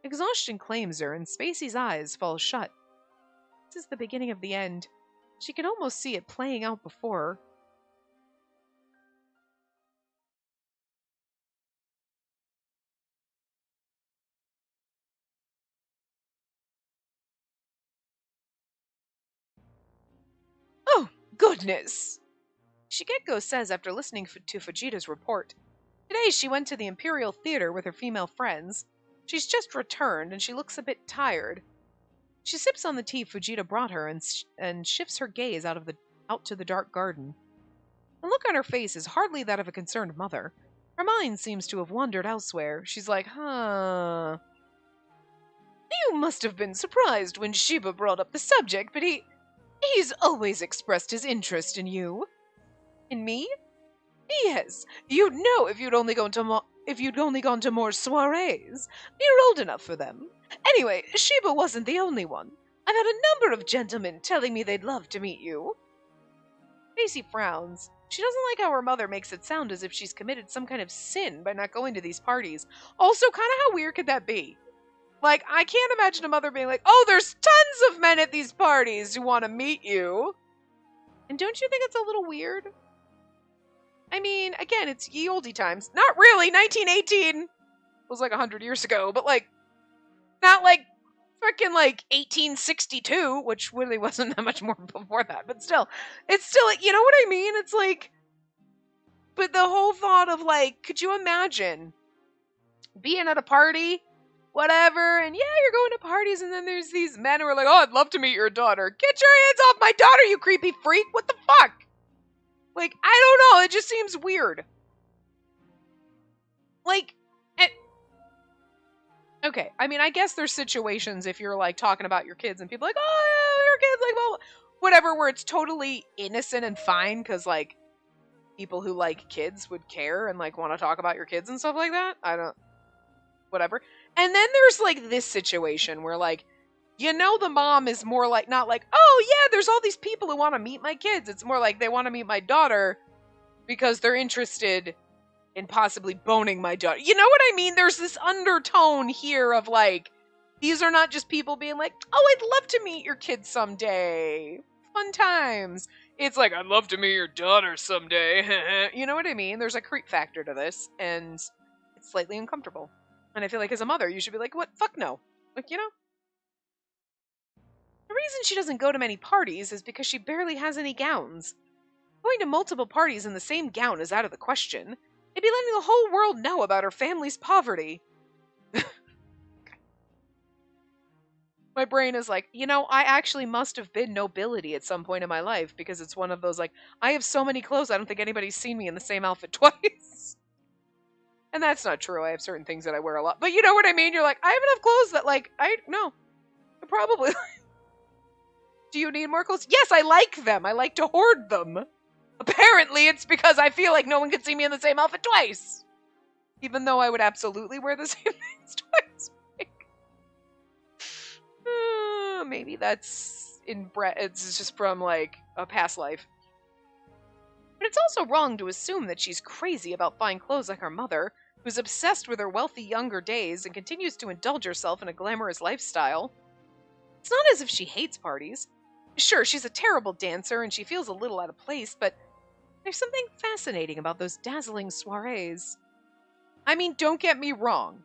[SPEAKER 1] Exhaustion claims her, and Spacey's eyes fall shut. This is the beginning of the end. She can almost see it playing out before her. Oh, goodness! Shigeko says after listening to Fujita's report. Today she went to the Imperial Theater with her female friends. She's just returned, and she looks a bit tired. She sips on the tea Fujita brought her and shifts her gaze out to the dark garden. The look on her face is hardly that of a concerned mother. Her mind seems to have wandered elsewhere. She's like, huh. You must have been surprised when Sheba brought up the subject, but he's always expressed his interest in you. In me? Yes, you'd know if you'd only gone to more soirees. You're old enough for them. Anyway, Sheba wasn't the only one. I've had a number of gentlemen telling me they'd love to meet you. Spacey frowns. She doesn't like how her mother makes it sound as if she's committed some kind of sin by not going to these parties. Also, kind of how weird could that be? Like, I can't imagine a mother being like, oh, there's tons of men at these parties who want to meet you. And don't you think it's a little weird? I mean, again, it's ye olde times. Not really. 1918 was like 100 years ago, but not freaking 1862, which really wasn't that much more before that. But still, it's still, you know what I mean? It's but the whole thought of could you imagine being at a party, whatever, and yeah, you're going to parties, and then there's these men who are like, oh, I'd love to meet your daughter. Get your hands off my daughter, you creepy freak. What the fuck? I don't know, it just seems weird. Okay, I mean, I guess there's situations if you're, talking about your kids and people are like, oh, yeah, your kids, well, whatever, where it's totally innocent and fine, because, people who like kids would care and, want to talk about your kids and stuff like that. Whatever. And then there's, this situation where, the mom is more not oh, yeah, there's all these people who want to meet my kids. It's more like they want to meet my daughter because they're interested in possibly boning my daughter. You know what I mean? There's this undertone here of, these are not just people being like, oh, I'd love to meet your kids someday. Fun times. It's I'd love to meet your daughter someday. You know what I mean? There's a creep factor to this, and it's slightly uncomfortable. And I feel like as a mother, you should be like, what? Fuck no. The reason she doesn't go to many parties is because she barely has any gowns. Going to multiple parties in the same gown is out of the question. It'd be letting the whole world know about her family's poverty. My brain is I actually must have been nobility at some point in my life, because it's one of those, I have so many clothes, I don't think anybody's seen me in the same outfit twice. And that's not true. I have certain things that I wear a lot. But you know what I mean? You're I have enough clothes that, no. Probably. Do you need more clothes? Yes, I like them. I like to hoard them. Apparently, it's because I feel like no one could see me in the same outfit twice. Even though I would absolutely wear the same things twice. Maybe that's it's just from, a past life. But it's also wrong to assume that she's crazy about fine clothes like her mother, who's obsessed with her wealthy younger days and continues to indulge herself in a glamorous lifestyle. It's not as if she hates parties. Sure, she's a terrible dancer and she feels a little out of place, but there's something fascinating about those dazzling soirees. I mean, don't get me wrong.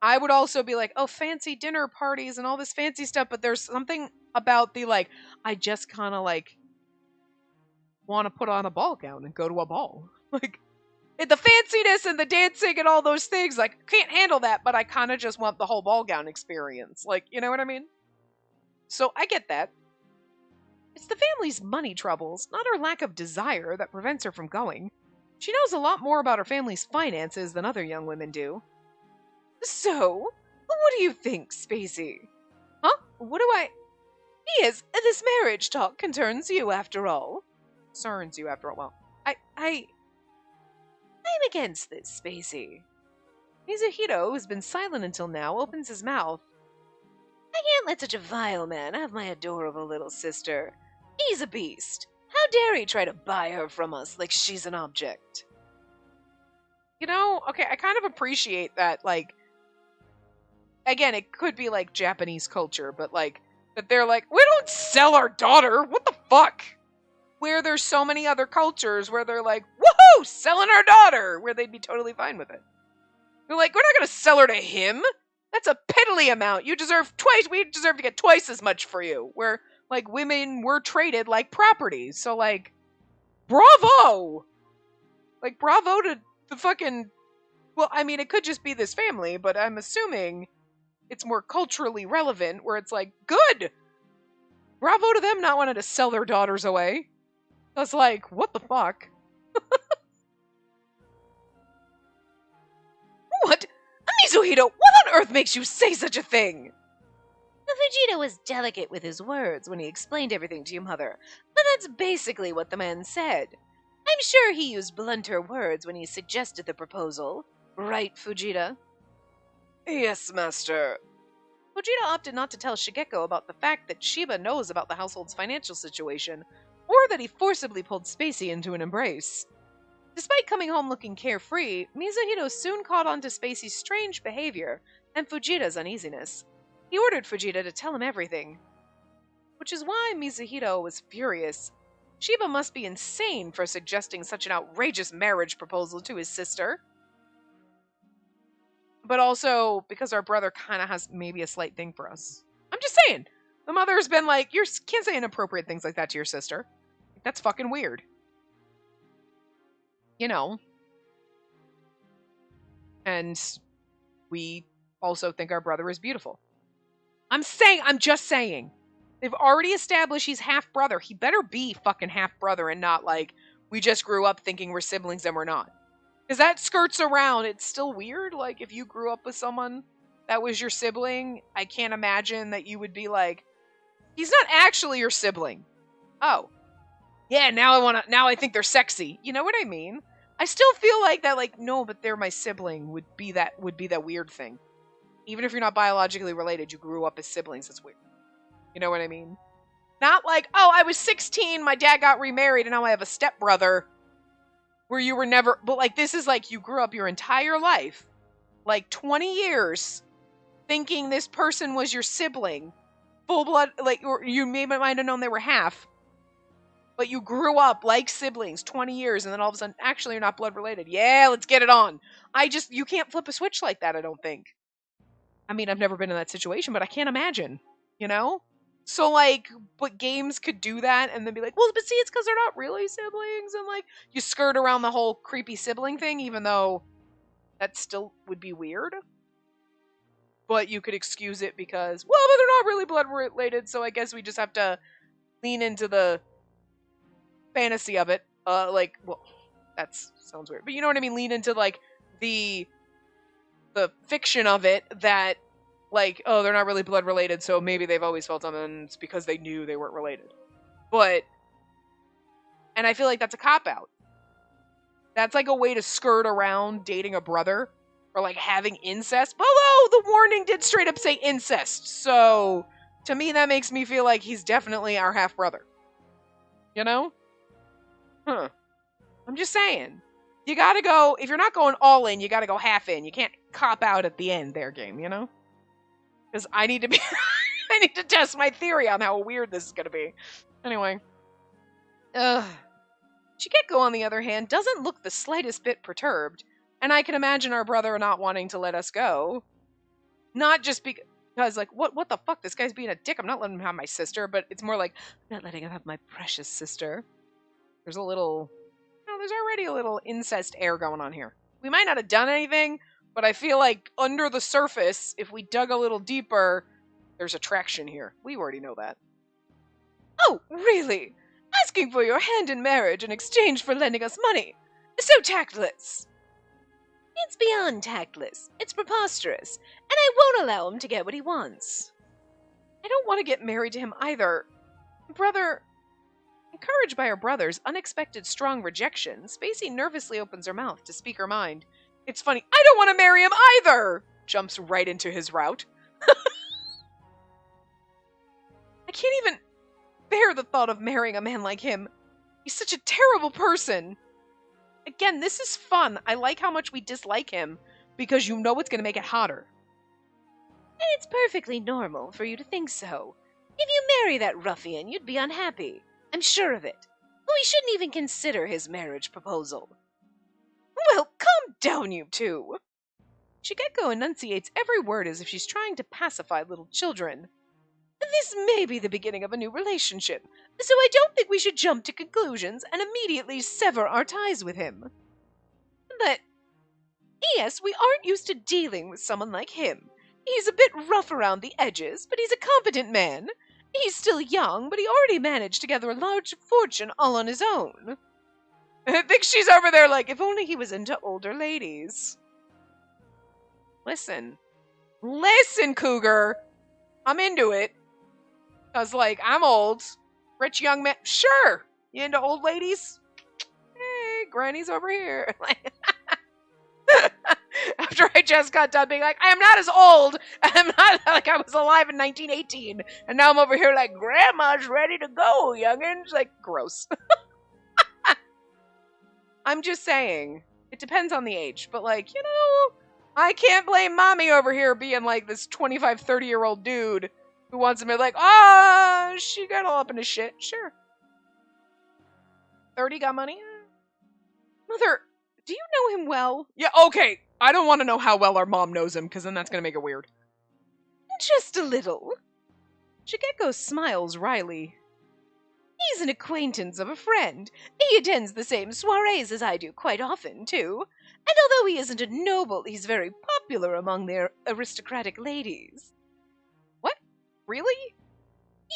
[SPEAKER 1] I would also be like, oh, fancy dinner parties and all this fancy stuff, but there's something about the like, I just kind of like want to put on a ball gown and go to a ball. Like, the fanciness and the dancing and all those things, like, I can't handle that, but I kind of just want the whole ball gown experience. Like, you know what I mean? So I get that. It's the family's money troubles, not her lack of desire, that prevents her from going. She knows a lot more about her family's finances than other young women do. So, what do you think, Spacey? Huh? What do I... Yes, this marriage talk concerns you after all. Concerns you after all. Well, I'm against this, Spacey. Mizuhito, who's been silent until now, opens his mouth. I can't let such a vile man have my adorable little sister. He's a beast. How dare he try to buy her from us like she's an object? You know, okay, I kind of appreciate that, like, again, it could be like Japanese culture, but like, that they're like, we don't sell our daughter! What the fuck? Where there's so many other cultures where they're like, woohoo! Selling our daughter! Where they'd be totally fine with it. They're like, we're not gonna sell her to him! That's a piddly amount! We deserve to get twice as much for you! Where, like, women were traded like property, so like, bravo! Like, bravo to the fucking... Well, I mean, it could just be this family, but I'm assuming it's more culturally relevant, where it's like, good! Bravo to them not wanting to sell their daughters away. I was like, what the fuck? What? Mizuhito, what on earth makes you say such a thing? Fujita was delicate with his words when he explained everything to your mother, but that's basically what the man said. I'm sure he used blunter words when he suggested the proposal. Right, Fujita? Yes, master. Fujita opted not to tell Shigeko about the fact that Shiba knows about the household's financial situation, or that he forcibly pulled Spacey into an embrace. Despite coming home looking carefree, Mizuhito soon caught on to Spacey's strange behavior and Fujita's uneasiness. He ordered Fujita to tell him everything. Which is why Mizuhito was furious. Shiba must be insane for suggesting such an outrageous marriage proposal to his sister. But also because our brother kind of has maybe a slight thing for us. I'm just saying. The mother's been like, you can't say inappropriate things like that to your sister. That's fucking weird. You know. And we also think our brother is beautiful. I'm just saying. They've already established he's half-brother. He better be fucking half-brother and not like, we just grew up thinking we're siblings and we're not. Because that skirts around. It's still weird. Like, if you grew up with someone that was your sibling, I can't imagine that you would be like, he's not actually your sibling. Oh. Yeah, now I think they're sexy. You know what I mean? I still feel like that, like, no, but they're my sibling would be that weird thing. Even if you're not biologically related, you grew up as siblings, that's weird. You know what I mean? Not like, oh, I was 16, my dad got remarried, and now I have a stepbrother. Where you were never, but like, this is like, you grew up your entire life, like 20 years, thinking this person was your sibling. Full blood, like, or you might have known they were half. But you grew up like siblings 20 years, and then all of a sudden, actually, you're not blood related. Yeah, let's get it on. You can't flip a switch like that, I don't think. I mean, I've never been in that situation, but I can't imagine, you know? So, like, but games could do that and then be like, well, but see, it's because they're not really siblings, and, like, you skirt around the whole creepy sibling thing, even though that still would be weird. But you could excuse it because, well, but they're not really blood related, so I guess we just have to lean into the fantasy of it. Well, that sounds weird, but you know what I mean? Lean into, like, the fiction of it that, like, oh, they're not really blood related, so maybe they've always felt something, and it's because they knew they weren't related. But, and I feel like that's a cop-out. That's like a way to skirt around dating a brother, or like having incest. Although the warning did straight up say incest, so to me that makes me feel like he's definitely our half-brother. You know? Huh. I'm just saying. You gotta go, if you're not going all in, you gotta go half in. You can't cop out at the end there, game, you know? Because I need to test my theory on how weird this is gonna be. Anyway. Ugh. Shigeko, on the other hand, doesn't look the slightest bit perturbed, and I can imagine our brother not wanting to let us go. Not just because, like, what the fuck? This guy's being a dick. I'm not letting him have my sister, but it's more like, I'm not letting him have my precious sister. There's a little, there's already a little incest air going on here. We might not have done anything, but I feel like under the surface, if we dug a little deeper, there's attraction here. We already know that. Oh, really? Asking for your hand in marriage in exchange for lending us money? So tactless. It's beyond tactless. It's preposterous. And I won't allow him to get what he wants. I don't want to get married to him either. Brother... Encouraged by her brother's unexpected strong rejection, Spacey nervously opens her mouth to speak her mind. It's funny, I don't want to marry him either! Jumps right into his route. I can't even bear the thought of marrying a man like him. He's such a terrible person. Again, this is fun. I like how much we dislike him, because you know it's going to make it hotter. And it's perfectly normal for you to think so. If you marry that ruffian, you'd be unhappy. I'm sure of it. We shouldn't even consider his marriage proposal. Well, calm down, you two. Shigeko enunciates every word as if she's trying to pacify little children. This may be the beginning of a new relationship, so I don't think we should jump to conclusions and immediately sever our ties with him. But, yes, we aren't used to dealing with someone like him. He's a bit rough around the edges, but he's a competent man. He's still young, but he already managed to gather a large fortune all on his own. I think she's over there like, if only he was into older ladies. Listen, Cougar. I'm into it. Because, like, I'm old. Rich young man. Sure. You into old ladies? Hey, Granny's over here. After I just got done being like, I am not as old. I'm not like I was alive in 1918. And now I'm over here like, Grandma's ready to go, youngins. Like, gross. I'm just saying. It depends on the age. But, like, you know, I can't blame mommy over here being like this 25, 30-year-old dude who wants to be like, she got all up in his shit. Sure. 30 got money? Mother, do you know him well? Yeah, okay. I don't want to know how well our mom knows him, because then that's going to make it weird. Just a little. Shigeko smiles wryly. He's an acquaintance of a friend. He attends the same soirees as I do quite often, too. And although he isn't a noble, he's very popular among their aristocratic ladies. What? Really?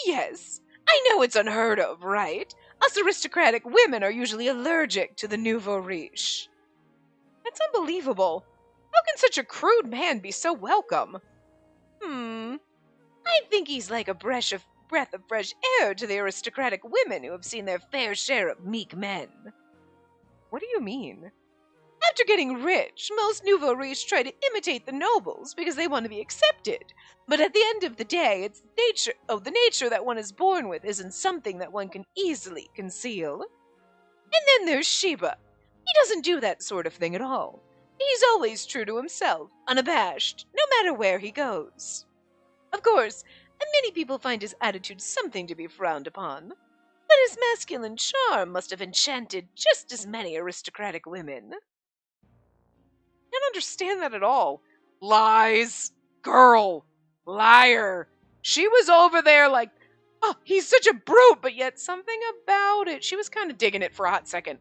[SPEAKER 1] Yes. I know it's unheard of, right? Us aristocratic women are usually allergic to the nouveau riche. That's unbelievable. How can such a crude man be so welcome? I think he's like a breath of fresh air to the aristocratic women who have seen their fair share of meek men. What do you mean? After getting rich, most nouveau riche try to imitate the nobles because they want to be accepted. But at the end of the day, it's the nature that one is born with isn't something that one can easily conceal. And then there's Sheba. He doesn't do that sort of thing at all. He's always true to himself, unabashed, no matter where he goes. Of course, many people find his attitude something to be frowned upon, but his masculine charm must have enchanted just as many aristocratic women. I don't understand that at all. Lies. Girl. Liar. She was over there like, oh, he's such a brute, but yet something about it. She was kind of digging it for a hot second.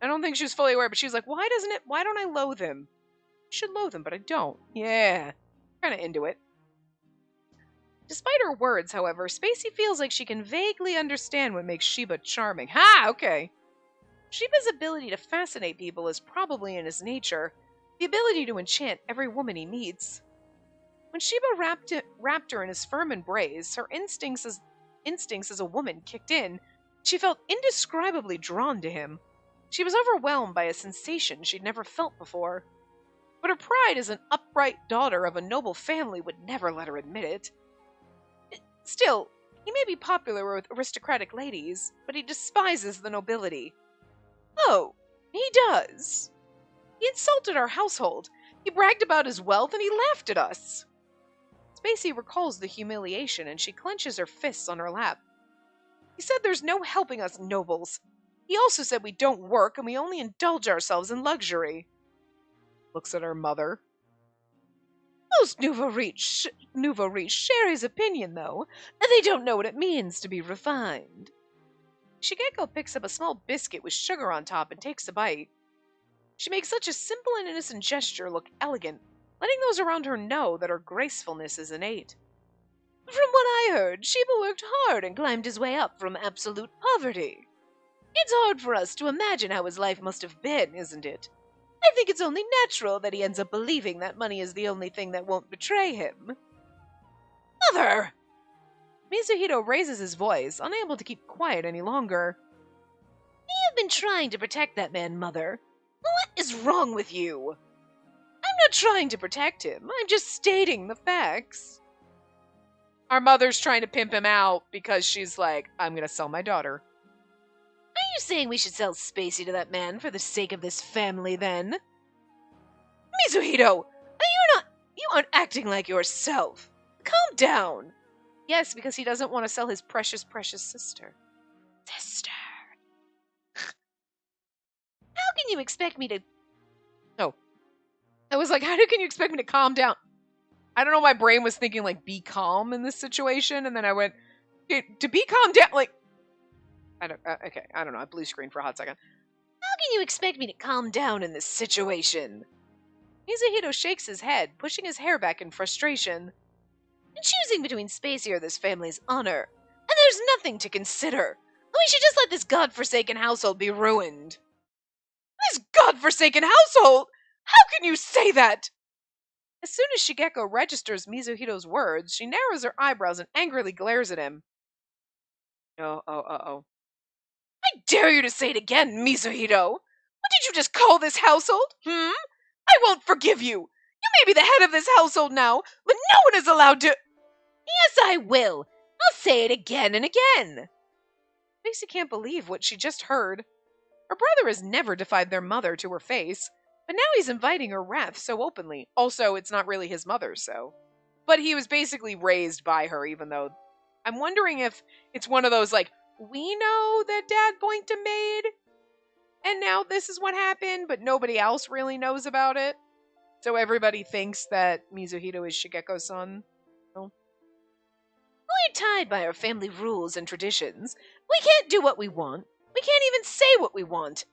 [SPEAKER 1] I don't think she was fully aware, but she was like, why don't I loathe him? I should loathe him, but I don't. Yeah. Kind of into it. Despite her words, however, Spacey feels like she can vaguely understand what makes Sheba charming. Ha! Okay. Sheba's ability to fascinate people is probably in his nature. The ability to enchant every woman he meets. When Sheba wrapped her in his firm embrace, her instincts as a woman kicked in. She felt indescribably drawn to him. She was overwhelmed by a sensation she'd never felt before. But her pride as an upright daughter of a noble family would never let her admit it. Still, he may be popular with aristocratic ladies, but he despises the nobility. Oh, he does. He insulted our household. He bragged about his wealth, and he laughed at us. Spacey recalls the humiliation, and she clenches her fists on her lap. He said there's no helping us nobles. He also said we don't work and we only indulge ourselves in luxury. Looks at her mother. Most nouveau riche share his opinion, though, and they don't know what it means to be refined. Shigeko picks up a small biscuit with sugar on top and takes a bite. She makes such a simple and innocent gesture look elegant, letting those around her know that her gracefulness is innate. From what I heard, Sheba worked hard and climbed his way up from absolute poverty. It's hard for us to imagine how his life must have been, isn't it? I think it's only natural that he ends up believing that money is the only thing that won't betray him. Mother! Mizuhito raises his voice, unable to keep quiet any longer. You've been trying to protect that man, Mother. What is wrong with you? I'm not trying to protect him. I'm just stating the facts. Our mother's trying to pimp him out because she's like, I'm going to sell my daughter. Are you saying we should sell Spacey to that man for the sake of this family, then? Mizuhito! You aren't acting like yourself. Calm down. Yes, because he doesn't want to sell his precious, precious sister. Sister. How can you expect me to... Oh. I was like, how can you expect me to calm down? I don't know, my brain was thinking, like, be calm in this situation, and then I went, to be calm down, like... I don't know, I blue screened for a hot second. How can you expect me to calm down in this situation? Mizuhito shakes his head, pushing his hair back in frustration. I'm choosing between Spacey or this family's honor, and there's nothing to consider. We should just let this godforsaken household be ruined. This godforsaken household? How can you say that? As soon as Shigeko registers Mizuhito's words, she narrows her eyebrows and angrily glares at him. Oh. I dare you to say it again, Mizuhito! What did you just call this household? I won't forgive you! You may be the head of this household now, but no one is allowed to... Yes, I will! I'll say it again and again! Spacey can't believe what she just heard. Her brother has never defied their mother to her face, but now he's inviting her wrath so openly. Also, it's not really his mother, so... But he was basically raised by her, even though... I'm wondering if it's one of those, like, we know that Dad boinked a maid, and now this is what happened, but nobody else really knows about it. So everybody thinks that Mizuhito is Shigeko's son. No? We're tied by our family rules and traditions. We can't do what we want. We can't even say what we want.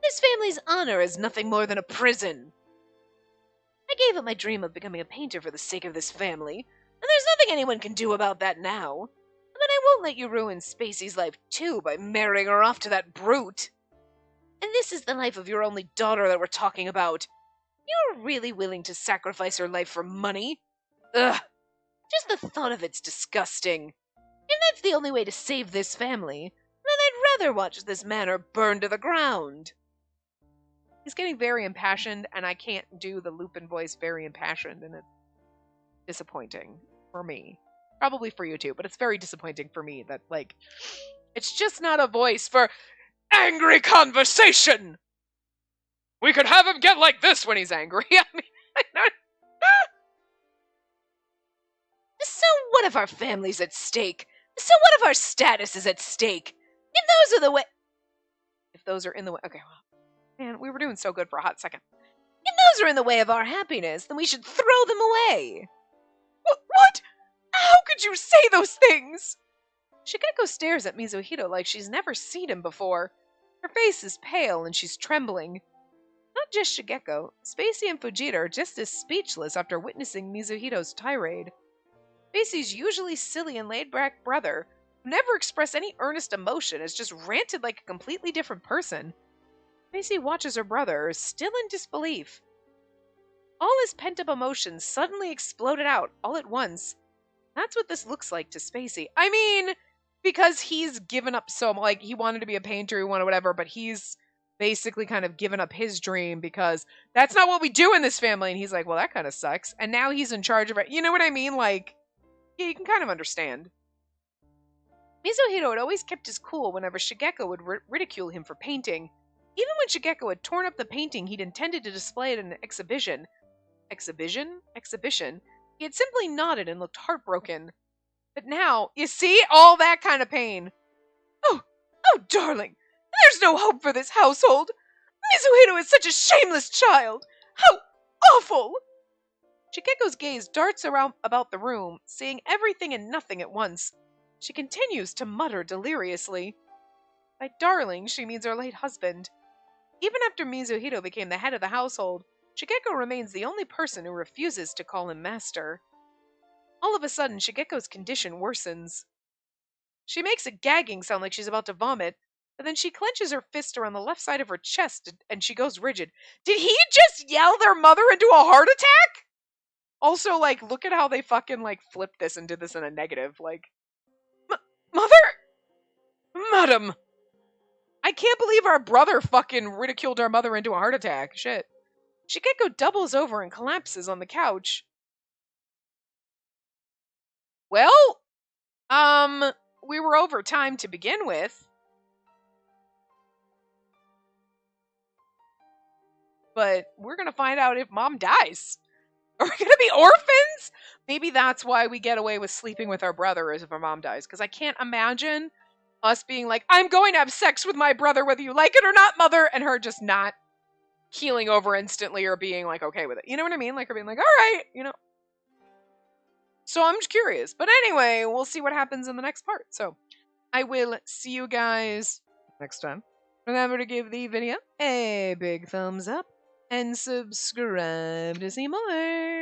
[SPEAKER 1] This family's honor is nothing more than a prison. I gave up my dream of becoming a painter for the sake of this family, and there's nothing anyone can do about that now. But I won't let you ruin Spacey's life too by marrying her off to that brute. And this is the life of your only daughter that we're talking about. You're really willing to sacrifice her life for money? Ugh. Just the thought of it's disgusting. If that's the only way to save this family, then I'd rather watch this manor burn to the ground. He's getting very impassioned, and I can't do the Lupin voice very impassioned, and it's disappointing for me. Probably for you too, but it's very disappointing for me that, like, it's just not a voice for angry conversation! We could have him get like this when he's angry. I mean, so what if our family's at stake? So what if our status is at stake? If those are in the way... Okay, well, man, we were doing so good for a hot second. If those are in the way of our happiness, then we should throw them away. What? How could you say those things? Shigeko stares at Mizuhito like she's never seen him before. Her face is pale and she's trembling. Not just Shigeko, Spacey and Fujita are just as speechless after witnessing Mizuhito's tirade. Spacey's usually silly and laid-back brother, who never expressed any earnest emotion, has just ranted like a completely different person. Spacey watches her brother, still in disbelief. All his pent-up emotions suddenly exploded out, all at once. That's what this looks like to Spacey. I mean, because he's given up so much, like, he wanted to be a painter, he wanted whatever, but he's basically kind of given up his dream because that's not what we do in this family. And he's like, well, that kind of sucks. And now he's in charge of it. You know what I mean? Like, yeah, you can kind of understand. Mizuhito had always kept his cool whenever Shigeko would ridicule him for painting. Even when Shigeko had torn up the painting he'd intended to display at an exhibition, he had simply nodded and looked heartbroken. But now, you see, all that kind of pain. darling. There's no hope for this household. Mizuhiro is such a shameless child. How awful! Shigekko's gaze darts around about the room, seeing everything and nothing at once. She continues to mutter deliriously. By darling, she means her late husband. Even after Mizuhiro became the head of the household, Shigekko remains the only person who refuses to call him master. All of a sudden, Shigekko's condition worsens. She makes a gagging sound like she's about to vomit, but then she clenches her fist around the left side of her chest and she goes rigid. Did he just yell their mother into a heart attack? Also, like, look at how they fucking, like, flipped this and did this in a negative. Like, mother? Madam! I can't believe our brother fucking ridiculed our mother into a heart attack. Shit. Shigekko doubles over and collapses on the couch. Well, we were over time to begin with. But we're gonna find out if mom dies. Are we gonna be orphans? Maybe that's why we get away with sleeping with our brother is if our mom dies. Because I can't imagine us being like, I'm going to have sex with my brother whether you like it or not, mother, and her just not keeling over instantly or being like okay with it. You know what I mean? Like her being like, all right, you know. So I'm just curious. But anyway, we'll see what happens in the next part. So I will see you guys next time. Remember to give the video a big thumbs up and subscribe to see more.